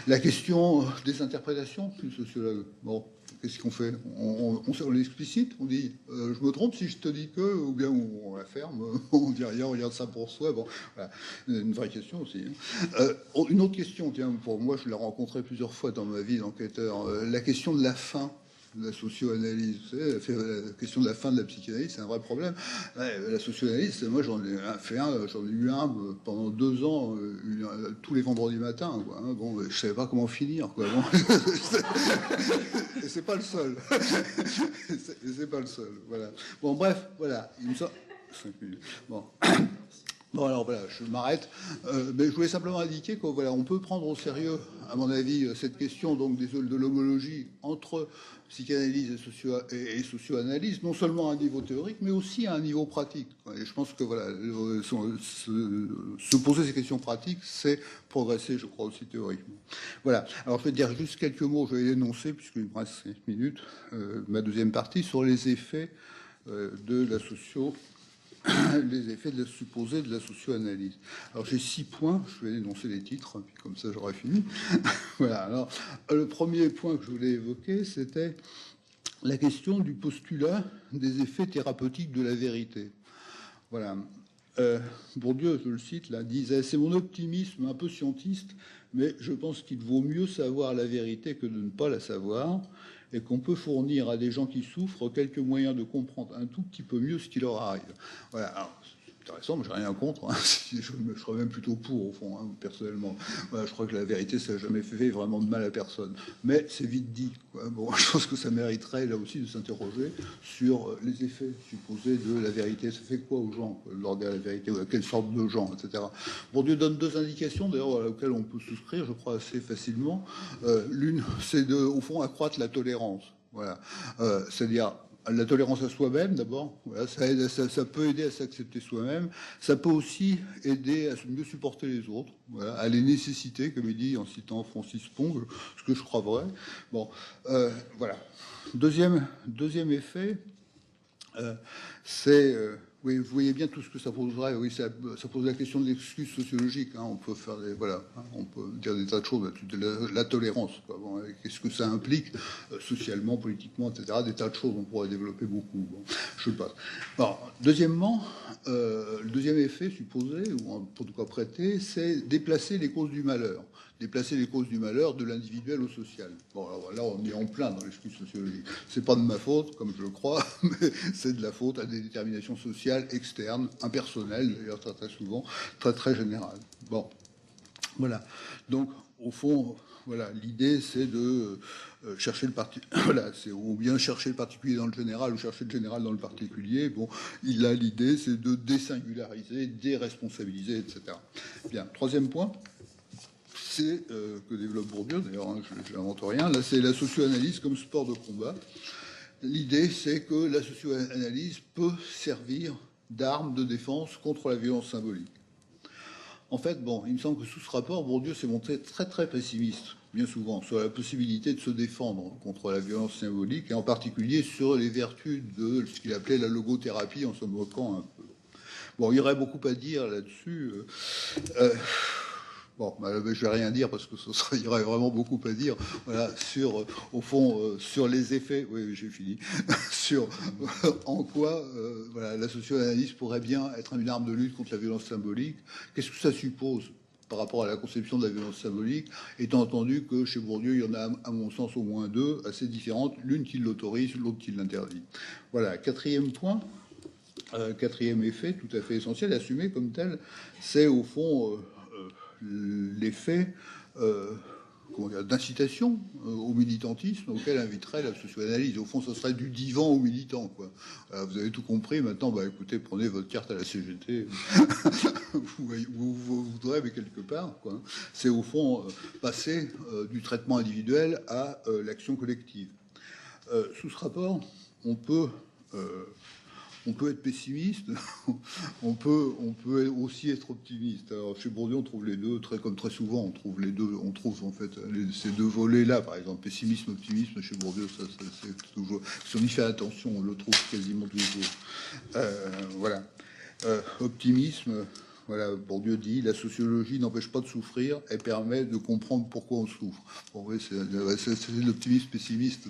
La question des interprétations du sociologue. Bon, qu'est-ce qu'on fait? On l'explicite, on dit je me trompe si je te dis que, ou bien on la ferme, on dit rien, on regarde ça pour soi. Bon, voilà. Une vraie question aussi. Une autre question, tiens, pour moi, je l'ai rencontrée plusieurs fois dans ma vie d'enquêteur, la question de la fin de la socio-analyse. Vous savez, la question de la fin de la psychanalyse, c'est un vrai problème. Ouais, la socio-analyse, moi j'en ai eu un pendant 2 ans, tous les vendredis matins. Quoi, hein. Bon, je savais pas comment finir. Quoi. Bon. Et c'est pas le seul. C'est pas le seul. Voilà. Bon, bref, voilà. Il me semble. 5 minutes. Bon. Bon, alors voilà, je m'arrête. Mais je voulais simplement indiquer qu'on voilà, on peut prendre au sérieux, à mon avis, cette question donc de l'homologie entre psychanalyse et socio-analyse, non seulement à un niveau théorique, mais aussi à un niveau pratique. Et je pense que voilà, se poser ces questions pratiques, c'est progresser, je crois, aussi théoriquement. Voilà. Alors je vais dire juste quelques mots, je vais l'énoncer, puisqu'il me reste 5 minutes, ma deuxième partie, sur les effets de la les effets supposés de la socio-analyse. Alors j'ai 6 points, je vais énoncer les titres, puis comme ça j'aurai fini. Voilà. Alors le premier point que je voulais évoquer, c'était la question du postulat des effets thérapeutiques de la vérité. Voilà. Bourdieu, je le cite, là, disait « C'est mon optimisme un peu scientiste, mais je pense qu'il vaut mieux savoir la vérité que de ne pas la savoir, et qu'on peut fournir à des gens qui souffrent quelques moyens de comprendre un tout petit peu mieux ce qui leur arrive. » Voilà. Alors, c'est intéressant, mais j'ai rien contre. Hein. Je serais même plutôt pour, au fond, hein, personnellement. Voilà, je crois que la vérité, ça n'a jamais fait vraiment de mal à personne. Mais c'est vite dit. Quoi. Bon, je pense que ça mériterait, là aussi, de s'interroger sur les effets supposés de la vérité. Ça fait quoi aux gens, lors de la vérité, ou à quelle sorte de gens, etc. Bourdieu donne 2 indications, d'ailleurs, auxquelles on peut souscrire, je crois, assez facilement. L'une, c'est de, au fond, accroître la tolérance. Voilà. C'est-à-dire la tolérance à soi-même, d'abord. Voilà, ça peut aider à s'accepter soi-même. Ça peut aussi aider à mieux supporter les autres, voilà, à les nécessiter, comme il dit en citant Francis Ponge, ce que je crois vrai. Bon, voilà. Deuxième effet, c'est... oui, vous voyez bien tout ce que ça poserait. Oui, ça pose la question de l'excuse sociologique. Hein. On peut faire on peut dire des tas de choses là-dessus, de la tolérance. Bon, qu'est-ce que ça implique socialement, politiquement, etc. Des tas de choses. On pourrait développer beaucoup. Bon, je le passe. Bon, deuxièmement, le deuxième effet supposé, ou en tout cas prêté, c'est déplacer les causes du malheur. Déplacer les causes du malheur de l'individuel au social. Bon, alors là, on est en plein dans l'excuse sociologique. C'est pas de ma faute, comme je le crois, mais c'est de la faute à des déterminations sociales externes, impersonnelles, d'ailleurs très souvent, très générales. Bon, voilà. Donc, au fond, voilà, l'idée, c'est de chercher voilà, c'est ou bien chercher le particulier dans le général ou chercher le général dans le particulier. Bon, l'idée, c'est de désingulariser, déresponsabiliser, etc. Bien. Troisième point. C'est que développe Bourdieu, d'ailleurs, hein, je n'invente rien, là c'est la socio-analyse comme sport de combat. L'idée c'est que la socio-analyse peut servir d'arme de défense contre la violence symbolique. En fait, bon, il me semble que sous ce rapport, Bourdieu s'est montré très pessimiste, bien souvent, sur la possibilité de se défendre contre la violence symbolique, et en particulier sur les vertus de ce qu'il appelait la logothérapie, en se moquant un peu. Bon, il y aurait beaucoup à dire là-dessus. Bon, je vais rien dire parce que il y aurait vraiment beaucoup à dire. Voilà, sur, au fond, sur les effets. Oui, j'ai fini. Sur en quoi, voilà, la socio-analyse pourrait bien être une arme de lutte contre la violence symbolique. Qu'est-ce que ça suppose par rapport à la conception de la violence symbolique, étant entendu que chez Bourdieu, il y en a, à mon sens, au moins 2 assez différentes, l'une qui l'autorise, l'autre qui l'interdit. Voilà. Quatrième point. Quatrième effet, tout à fait essentiel, assumé comme tel, c'est au fond l'effet d'incitation au militantisme auquel inviterait la socio-analyse. Au fond, ce serait du divan aux militants, quoi. Vous avez tout compris. Maintenant, bah, écoutez, prenez votre carte à la CGT. vous voudrez, mais quelque part, quoi. C'est au fond passer du traitement individuel à l'action collective. Sous ce rapport, on peut on peut être pessimiste, on peut aussi être optimiste. Alors chez Bourdieu, on trouve les deux, comme très souvent, on trouve les deux, on trouve en fait ces deux volets-là, par exemple, pessimisme, optimisme. Chez Bourdieu, ça c'est toujours. Si on y fait attention, on le trouve quasiment toujours. Voilà. Optimisme. Voilà, Bourdieu dit, la sociologie n'empêche pas de souffrir, elle permet de comprendre pourquoi on souffre. Bon, oui, c'est l'optimisme pessimiste.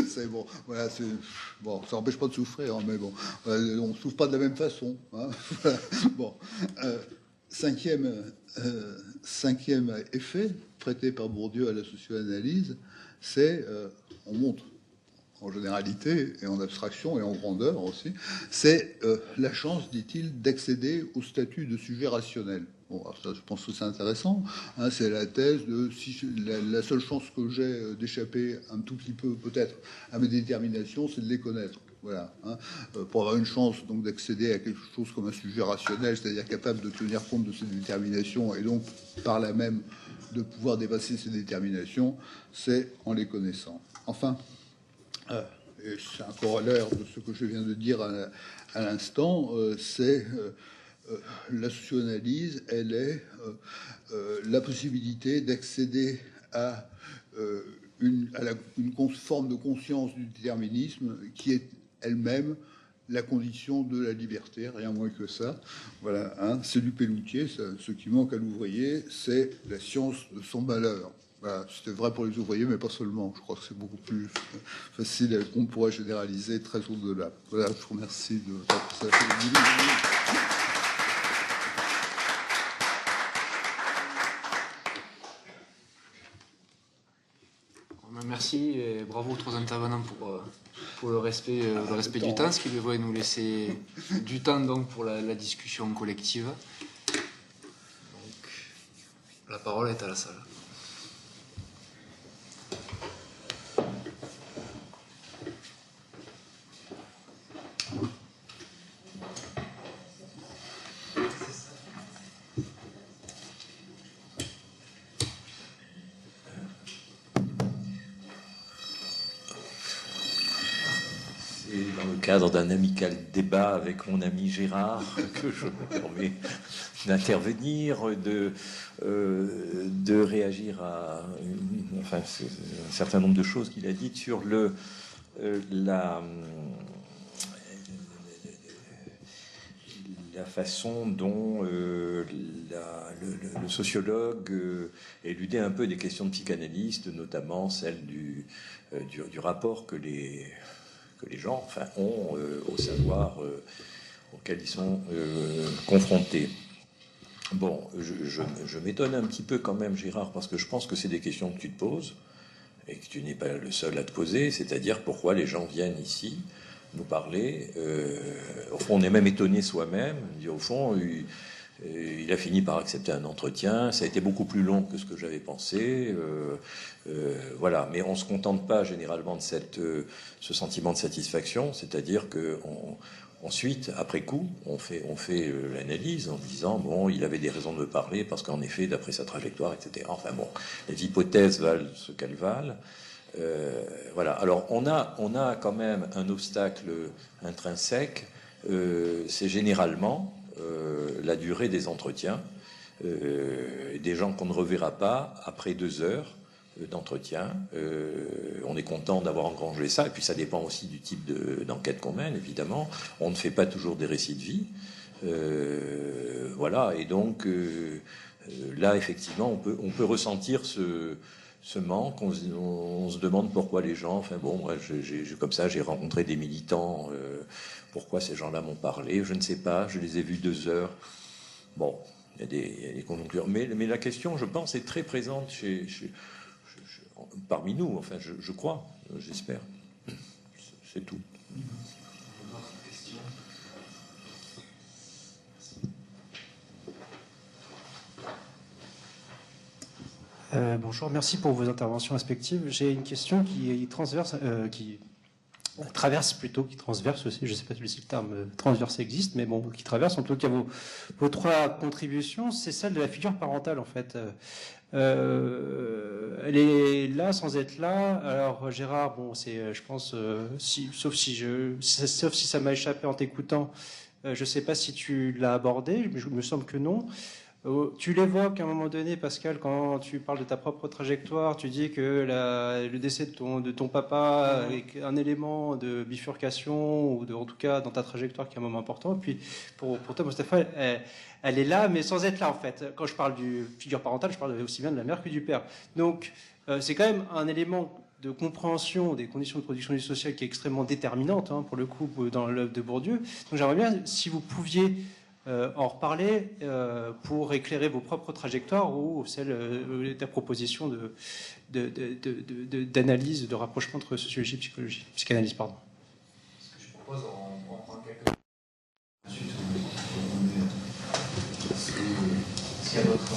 C'est bon, voilà, bon, ça n'empêche pas de souffrir, hein, mais bon, on ne souffre pas de la même façon. Hein, voilà, bon, cinquième effet prêté par Bourdieu à la socio-analyse, c'est on montre en généralité et en abstraction et en grandeur aussi, c'est la chance, dit-il, d'accéder au statut de sujet rationnel. Bon, alors ça, je pense que c'est intéressant. Hein, c'est la thèse de si la seule chance que j'ai d'échapper un tout petit peu, peut-être, à mes déterminations, c'est de les connaître. Voilà. Hein, pour avoir une chance donc d'accéder à quelque chose comme un sujet rationnel, c'est-à-dire capable de tenir compte de ses déterminations et donc par là même de pouvoir dépasser ses déterminations, c'est en les connaissant. Enfin. Et c'est un corollaire de ce que je viens de dire à l'instant, c'est la socio-analyse, elle est la possibilité d'accéder à une forme de conscience du déterminisme qui est elle-même la condition de la liberté, rien moins que ça. Voilà, hein, c'est du Pelloutier, ce qui manque à l'ouvrier, c'est la science de son malheur. Voilà, c'était vrai pour les ouvriers, mais pas seulement. Je crois que c'est beaucoup plus facile qu'on pourrait généraliser très au-delà. Voilà, je vous remercie de ça. Merci et bravo aux trois intervenants pour le respect du temps, ce qui devrait nous laisser du temps donc pour la discussion collective. Donc, la parole est à la salle. Dans le cadre d'un amical débat avec mon ami Gérard que je me permets d'intervenir, de réagir à un certain nombre de choses qu'il a dites sur la façon dont le sociologue éludait un peu des questions de psychanalyste, notamment celle du rapport que les gens ont au savoir auquel ils sont confrontés. Bon, je m'étonne un petit peu quand même, Gérard, parce que je pense que c'est des questions que tu te poses et que tu n'es pas le seul à te poser, c'est-à-dire pourquoi les gens viennent ici nous parler. Au fond, on est même étonné soi-même. Au fond, il a fini par accepter un entretien. Ça a été beaucoup plus long que ce que j'avais pensé. Voilà. Mais on ne se contente pas généralement de ce sentiment de satisfaction. C'est-à-dire que ensuite, après coup, on fait l'analyse en disant bon, il avait des raisons de parler parce qu'en effet, d'après sa trajectoire, etc. Enfin bon, les hypothèses valent ce qu'elles valent. Voilà. Alors on a quand même un obstacle intrinsèque. C'est généralement la durée des entretiens, des gens qu'on ne reverra pas après 2 heures d'entretien. On est content d'avoir engrangé ça, et puis ça dépend aussi du type d'enquête qu'on mène, évidemment. On ne fait pas toujours des récits de vie. Voilà, et donc là, effectivement, on peut ressentir ce manque. On se demande pourquoi les gens... Enfin bon, bref, comme ça, j'ai rencontré des militants... Pourquoi ces gens-là m'ont parlé? Je ne sais pas, je les ai vus 2 heures. Bon, il y a des conjonctures. Mais la question, je pense, est très présente parmi nous. Enfin, je crois, j'espère. C'est tout. Bonjour, merci pour vos interventions respectives. J'ai une question qui transverse aussi, je ne sais pas si le terme transverse existe, mais bon, qui traverse en tout cas vos 3 contributions, c'est celle de la figure parentale en fait. Elle est là sans être là. Alors Gérard, bon, c'est, je pense, sauf si ça m'a échappé en t'écoutant, je ne sais pas si tu l'as abordé, mais il me semble que non. Tu l'évoques à un moment donné, Pascal, quand tu parles de ta propre trajectoire, tu dis que le décès de ton papa est un élément de bifurcation, ou en tout cas dans ta trajectoire qui est un moment important. Et puis pour toi, Mustapha, elle est là, mais sans être là en fait. Quand je parle du figure parentale, je parle aussi bien de la mère que du père. Donc c'est quand même un élément de compréhension des conditions de production du social qui est extrêmement déterminante, pour le coup, dans l'œuvre de Bourdieu. Donc j'aimerais bien, si vous pouviez en reparler pour éclairer vos propres trajectoires ou celles des propositions d'analyse, de rapprochement entre sociologie et psychologie, psychanalyse, pardon. Ce que je propose en quelques ensuite, s'il y a d'autres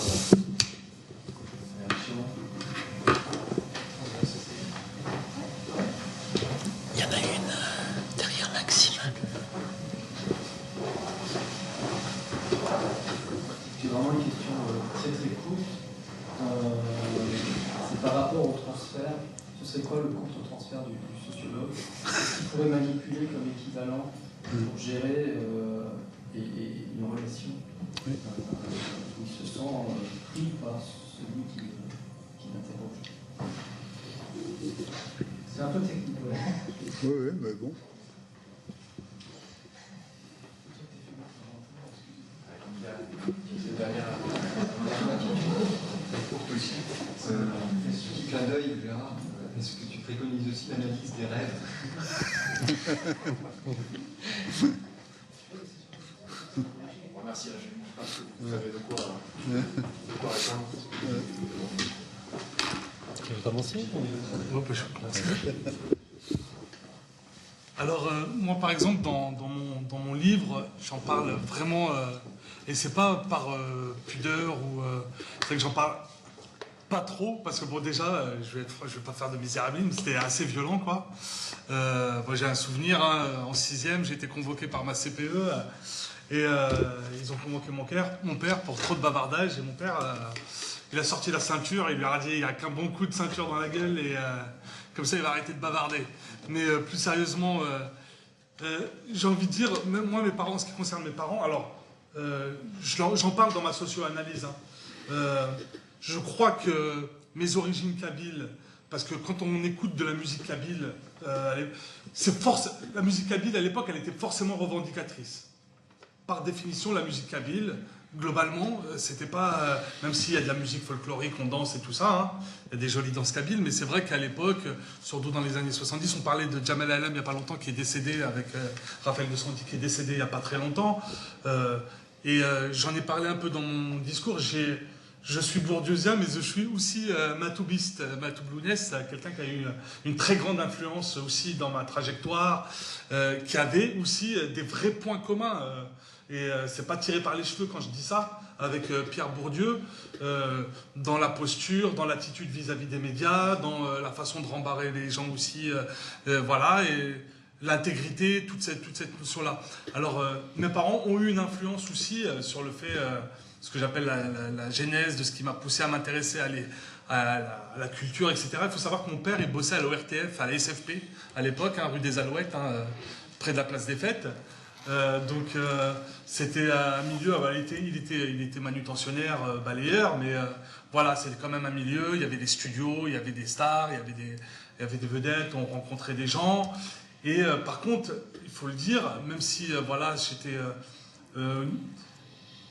réactions. Il y en a une derrière Maxime. C'est vraiment une question très très courte. C'est par rapport au transfert. Ce serait quoi le contre-transfert du sociologue? Qu'est-ce qu'il pourrait manipuler comme équivalent pour gérer une relation où il se sent pris par celui qui l'interroge? C'est un peu technique, ouais. Oui, mais bon. Petit clin d'œil, Gérard, est-ce que tu préconises aussi l'analyse des rêves? Merci, je pense que vous avez de quoi répondre. Tu veux commencer? Je peux commencer. Alors, moi, par exemple, dans mon livre, j'en parle vraiment, et c'est pas par pudeur, ou c'est vrai que j'en parle pas trop, parce que bon, déjà, je vais pas faire de misérabilisme, c'était assez violent, quoi. Moi, j'ai un souvenir, en 6e, j'ai été convoqué par ma CPE, et ils ont convoqué mon père pour trop de bavardage, et mon père, il a sorti la ceinture, il lui a dit, il n'y a qu'un bon coup de ceinture dans la gueule, et comme ça, il va arrêter de bavarder. Mais plus sérieusement, j'ai envie de dire, même moi, mes parents, en ce qui concerne mes parents, alors, j'en parle dans ma socio-analyse. Je crois que mes origines kabyles, parce que quand on écoute de la musique kabyle, la musique kabyle, à l'époque, elle était forcément revendicatrice. Par définition, la musique kabyle, globalement, c'était pas... même s'il y a de la musique folklorique, on danse et tout ça, il y a des jolies danses kabyles, mais c'est vrai qu'à l'époque, surtout dans les années 70, on parlait de Jamal Alam il n'y a pas longtemps, qui est décédé, avec Raphaël de Santi, qui est décédé il n'y a pas très longtemps. J'en ai parlé un peu dans mon discours. Je suis bourdieusien, mais je suis aussi matoubiste. Matoublounès, quelqu'un qui a eu une très grande influence aussi dans ma trajectoire, qui avait aussi des vrais points communs. Et c'est pas tiré par les cheveux quand je dis ça, avec Pierre Bourdieu, dans la posture, dans l'attitude vis-à-vis des médias, dans la façon de rembarrer les gens aussi, voilà, et l'intégrité, toute cette notion-là. Alors, mes parents ont eu une influence aussi sur le fait, ce que j'appelle la genèse de ce qui m'a poussé à m'intéresser à la culture, etc. Il faut savoir que mon père, il bossait à l'ORTF, à la SFP, à l'époque, rue des Alouettes, près de la place des Fêtes. Donc c'était un milieu, il était manutentionnaire, balayeur, mais voilà, c'était quand même un milieu, il y avait des studios, il y avait des stars, il y avait des vedettes, on rencontrait des gens. Et par contre, il faut le dire, même si voilà,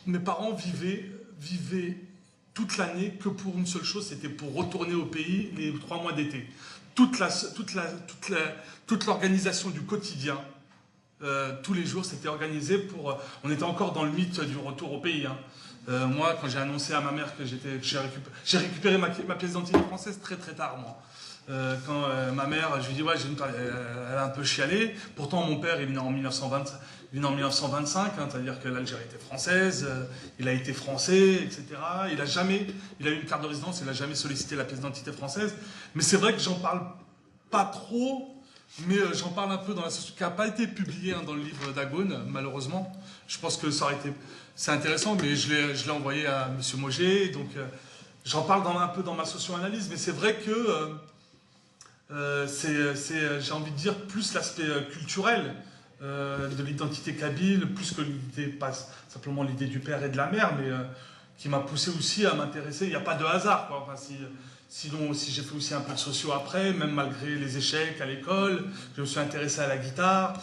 mes parents vivaient toute l'année que pour une seule chose, c'était pour retourner au pays les 3 mois d'été. Toute l'organisation du quotidien, tous les jours, c'était organisé pour... on était encore dans le mythe du retour au pays. Moi, quand j'ai annoncé à ma mère que j'ai récupéré ma pièce d'identité française très très tard, moi. Quand ma mère, je lui dis, ouais, elle a un peu chialé. Pourtant, mon père, il est né en 1925, c'est-à-dire que l'Algérie était française, il a été français, etc. Il a eu une carte de résidence, il n'a jamais sollicité la pièce d'identité française. Mais c'est vrai que j'en parle pas trop, mais j'en parle un peu dans la société, qui n'a pas été publié dans le livre d'Agone, malheureusement. Je pense que ça aurait été... C'est intéressant, mais je l'ai envoyé à M. Moget, donc... j'en parle un peu dans ma socio-analyse, mais c'est vrai que j'ai envie de dire, plus l'aspect culturel de l'identité kabyle, plus que l'idée, pas simplement l'idée du père et de la mère, mais qui m'a poussé aussi à m'intéresser. Il n'y a pas de hasard, quoi. Enfin, sinon, si j'ai fait aussi un peu de socio après, même malgré les échecs à l'école, je me suis intéressé à la guitare.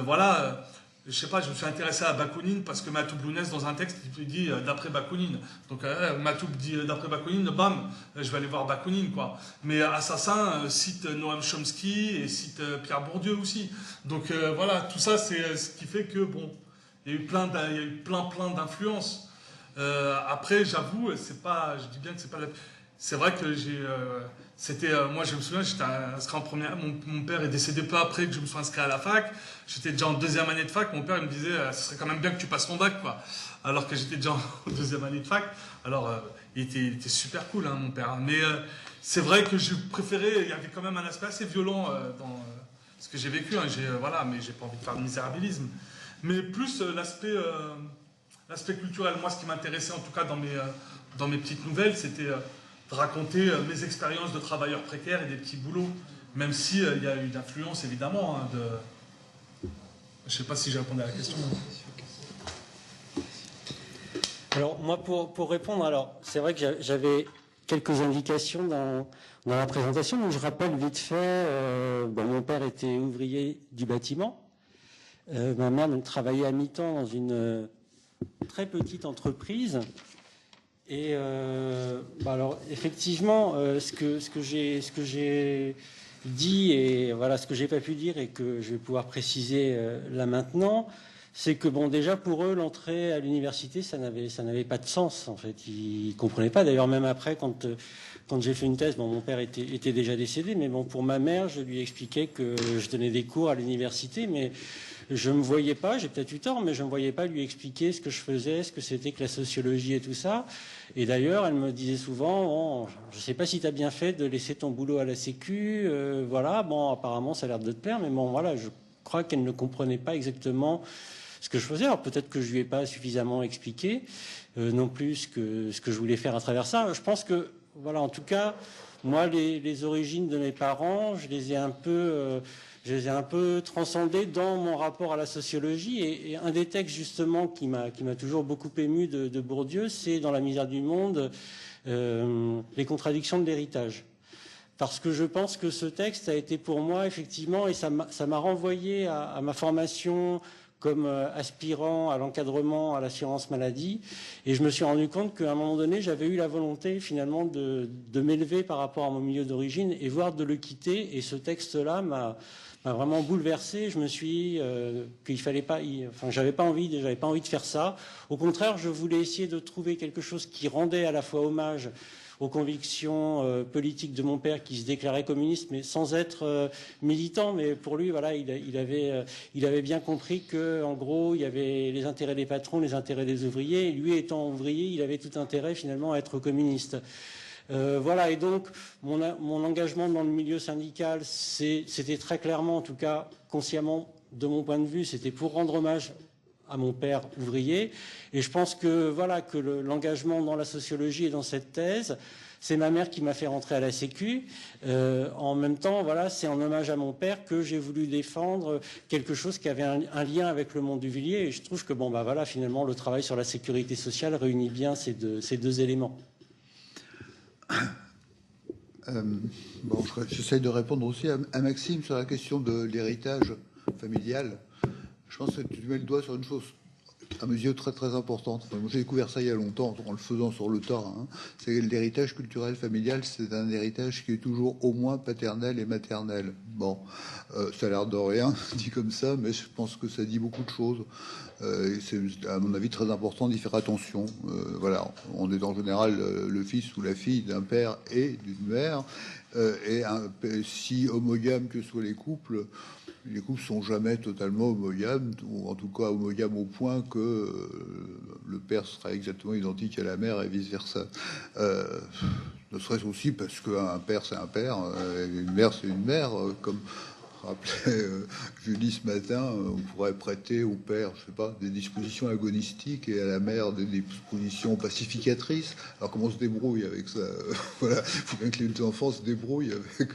Voilà. Je sais pas, je me suis intéressé à Bakounine parce que Matoub Lounès, dans un texte, il dit d'après Bakounine. Donc Matoub dit d'après Bakounine, bam, je vais aller voir Bakounine, quoi. Mais Assassin cite Noam Chomsky et cite Pierre Bourdieu aussi. Donc voilà, tout ça, c'est ce qui fait que, bon, il y a eu plein d'influences. Après, j'avoue, c'est pas, je dis bien que c'est pas c'est vrai que moi je me souviens, j'étais inscrit en première, mon père est décédé peu après que je me sois inscrit à la fac, j'étais déjà en deuxième année de fac, mon père il me disait, ce serait quand même bien que tu passes ton bac, quoi. Alors que j'étais déjà en deuxième année de fac, alors il était super cool, hein, mon père. Mais c'est vrai que je préférais, il y avait quand même un aspect assez violent dans ce que j'ai vécu, hein, voilà, mais j'ai pas envie de faire de misérabilisme. Mais plus l'aspect culturel, moi ce qui m'intéressait en tout cas dans mes petites nouvelles, c'était de raconter mes expériences de travailleurs précaires et des petits boulots, même si il y a eu d'influence évidemment. Hein, je ne sais pas si j'ai répondu à la question. Alors moi pour répondre, alors c'est vrai que j'avais quelques indications dans la présentation, donc je rappelle vite fait, mon père était ouvrier du bâtiment, ma mère donc travaillait à mi-temps dans une très petite entreprise. Et alors effectivement, ce que j'ai dit et voilà ce que j'ai pas pu dire et que je vais pouvoir préciser là maintenant, c'est que bon déjà pour eux l'entrée à l'université ça n'avait pas de sens en fait. Ils comprenaient pas. D'ailleurs même après quand j'ai fait une thèse, bon mon père était déjà décédé, mais bon pour ma mère je lui expliquais que je donnais des cours à l'université, mais je me voyais pas, j'ai peut-être eu tort, mais je me voyais pas lui expliquer ce que je faisais, ce que c'était que la sociologie et tout ça. Et d'ailleurs, elle me disait souvent, bon, je sais pas si tu as bien fait de laisser ton boulot à la Sécu, voilà, bon, apparemment ça a l'air de te plaire, mais bon, voilà, je crois qu'elle ne comprenait pas exactement ce que je faisais. Alors peut-être que je lui ai pas suffisamment expliqué non plus ce que je voulais faire à travers ça. Je pense que, voilà, en tout cas, moi, les origines de mes parents, je les ai un peu transcendées dans mon rapport à la sociologie. Et un des textes, justement, qui m'a toujours beaucoup ému de Bourdieu, c'est dans La misère du monde, les contradictions de l'héritage. Parce que je pense que ce texte a été pour moi, effectivement, et ça m'a renvoyé à ma formation comme aspirant à l'encadrement à l'assurance maladie. Et je me suis rendu compte qu'à un moment donné, j'avais eu la volonté finalement de m'élever par rapport à mon milieu d'origine et voire de le quitter. Et ce texte-là m'a vraiment bouleversé. Je me suis dit qu'il fallait pas, j'avais pas envie de faire ça. Au contraire, je voulais essayer de trouver quelque chose qui rendait à la fois hommage aux convictions politiques de mon père qui se déclarait communiste, mais sans être militant. Mais pour lui, voilà, il avait bien compris que, en gros, il y avait les intérêts des patrons, les intérêts des ouvriers. Et lui, étant ouvrier, il avait tout intérêt finalement à être communiste. Voilà, et donc mon engagement dans le milieu syndical, c'était très clairement, en tout cas consciemment, de mon point de vue, c'était pour rendre hommage à mon père ouvrier. Et je pense que voilà que l'engagement dans la sociologie et dans cette thèse, c'est ma mère qui m'a fait rentrer à la Sécu. En même temps, voilà, c'est en hommage à mon père que j'ai voulu défendre quelque chose qui avait un lien avec le monde ouvrier. Et je trouve que bon, bah voilà, finalement, le travail sur la sécurité sociale réunit bien ces deux éléments. Bon, j'essaie de répondre aussi à Maxime sur la question de l'héritage familial. Je pense que tu mets le doigt sur une chose à mes yeux très très importante. Enfin, moi, j'ai découvert ça il y a longtemps en le faisant sur le tas. Hein. C'est l'héritage culturel familial, c'est un héritage qui est toujours au moins paternel et maternel. Bon, ça a l'air de rien dit comme ça, mais je pense que ça dit beaucoup de choses. Et c'est à mon avis très important d'y faire attention. Voilà, on est en général le fils ou la fille d'un père et d'une mère, et si homogames que soient les couples sont jamais totalement homogames, ou en tout cas homogames au point que le père sera exactement identique à la mère et vice versa. Ne serait-ce aussi parce qu'un père c'est un père, et une mère c'est une mère, comme rappelait Julie ce matin, on pourrait prêter au père, je sais pas, des dispositions agonistiques et à la mère des dispositions pacificatrices. Alors comment on se débrouille avec ça? Voilà, il faut bien que les enfants se débrouillent avec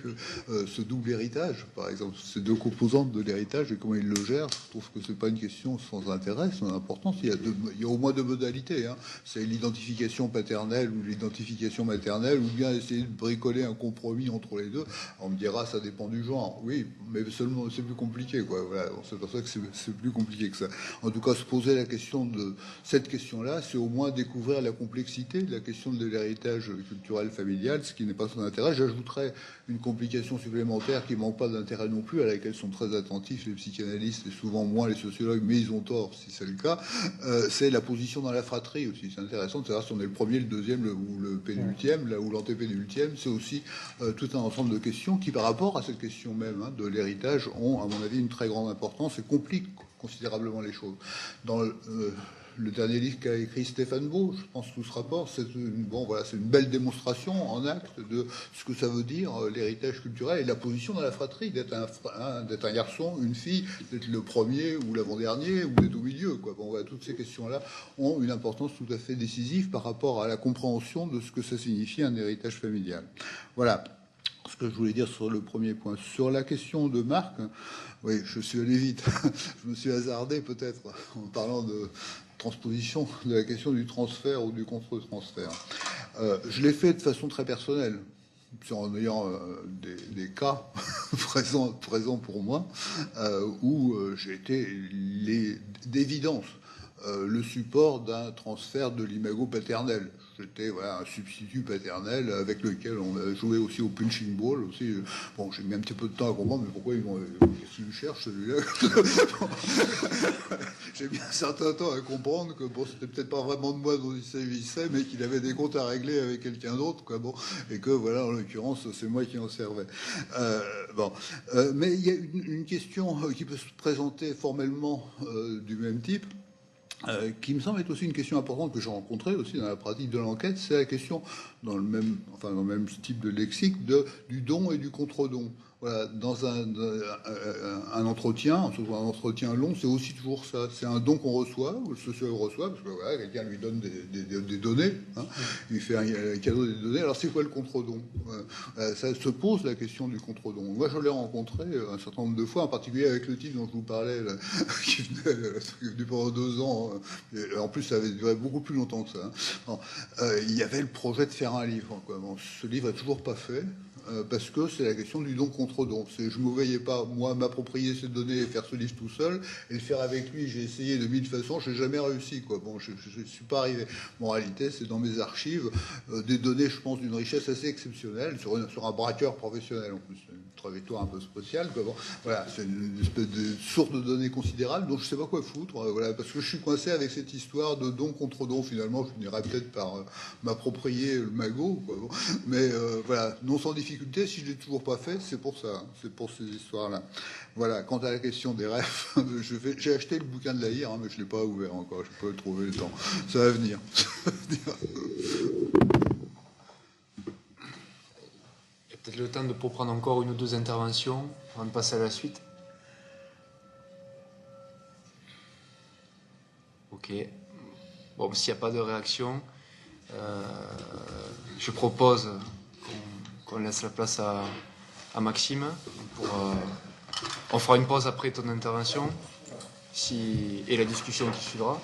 ce double héritage, par exemple, ces deux composantes de l'héritage et comment ils le gèrent. Je trouve que c'est pas une question sans intérêt, sans importance. Il y a au moins deux modalités. Hein. C'est l'identification paternelle ou l'identification maternelle, ou bien essayer de bricoler un compromis entre les deux. On me dira, ça dépend du genre. Oui, mais seulement c'est plus compliqué, quoi. Voilà, c'est pour ça que c'est plus compliqué que ça. En tout cas, se poser la question de cette question-là, c'est au moins découvrir la complexité de la question de l'héritage culturel familial, ce qui n'est pas son intérêt. J'ajouterais une complication supplémentaire qui manque pas d'intérêt non plus, à laquelle sont très attentifs les psychanalystes et souvent moins les sociologues, mais ils ont tort si c'est le cas. C'est la position dans la fratrie aussi. C'est intéressant de savoir si on est le premier, le deuxième ou le pénultième, là où l'antépénultième. C'est aussi tout un ensemble de questions qui, par rapport à cette question même de l'héritage, ont, à mon avis, une très grande importance et compliquent considérablement les choses. Dans le dernier livre qu'a écrit Stéphane Beau, je pense, tout ce rapport, c'est une belle démonstration en acte de ce que ça veut dire l'héritage culturel et la position dans la fratrie, d'être un garçon, une fille, d'être le premier ou l'avant-dernier ou d'être au milieu, quoi. Bon, voilà, toutes ces questions-là ont une importance tout à fait décisive par rapport à la compréhension de ce que ça signifie un héritage familial. Voilà ce que je voulais dire sur le premier point. Sur la question de Marc, oui, je suis allé vite. Je me suis hasardé peut-être en parlant de transposition de la question du transfert ou du contre-transfert. Je l'ai fait de façon très personnelle, en ayant des cas présents pour moi, où j'ai été d'évidence le support d'un transfert de l'imago paternel. J'étais un substitut paternel avec lequel on a joué aussi au punching ball. Aussi. Bon, j'ai mis un petit peu de temps à comprendre, mais pourquoi qu'est-ce qu'il cherche celui-là? J'ai mis un certain temps à comprendre que bon, c'était peut-être pas vraiment de moi dont il s'agissait, mais qu'il avait des comptes à régler avec quelqu'un d'autre, quoi. Bon, et que voilà, en l'occurrence, c'est moi qui en servais. Mais il y a une question qui peut se présenter formellement du même type. Qui me semble être aussi une question importante que j'ai rencontrée aussi dans la pratique de l'enquête, c'est la question, dans le même type de lexique, du don et du contre-don. Voilà, dans un entretien, surtout un entretien long, c'est aussi toujours ça. C'est un don qu'on reçoit, ou le sociologue reçoit, parce que voilà, quelqu'un lui donne des données, hein, il fait un cadeau des données. Alors c'est quoi le contre-don? Ça se pose la question du contre-don. Moi, je l'ai rencontré un certain nombre de fois, en particulier avec le type dont je vous parlais, là, qui est venu pendant 2 ans. Et en plus, ça avait duré beaucoup plus longtemps que ça. Hein. Bon, il y avait le projet de faire un livre, quoi. Bon, ce livre n'est toujours pas fait. Parce que c'est la question du don contre don. Je ne me voyais pas, moi, m'approprier ces données et faire ce livre tout seul, et le faire avec lui. J'ai essayé de 1000 façons, je n'ai jamais réussi, quoi. Bon, je ne suis pas arrivé. Bon, en réalité, c'est dans mes archives des données, je pense, d'une richesse assez exceptionnelle, sur un braqueur professionnel, en plus. Une trajectoire un peu spéciale, quoi. Bon, voilà, c'est une espèce de source de données considérable, donc je ne sais pas quoi foutre, voilà, parce que je suis coincé avec cette histoire de don contre don. Finalement, je finirais peut-être par m'approprier le magot, quoi. Bon, mais voilà, non sans difficulté. Si je ne l'ai toujours pas fait, c'est pour ça, hein, c'est pour ces histoires-là. Voilà, quant à la question des rêves, j'ai acheté le bouquin de la hier, hein, mais je ne l'ai pas ouvert encore, je peux le trouver le temps. Ça va venir. Il y a peut-être le temps pour prendre encore 1 ou 2 interventions avant de passer à la suite. Ok. Bon, s'il n'y a pas de réaction, je propose qu'on laisse la place à Maxime. On fera une pause après ton intervention et la discussion qui suivra.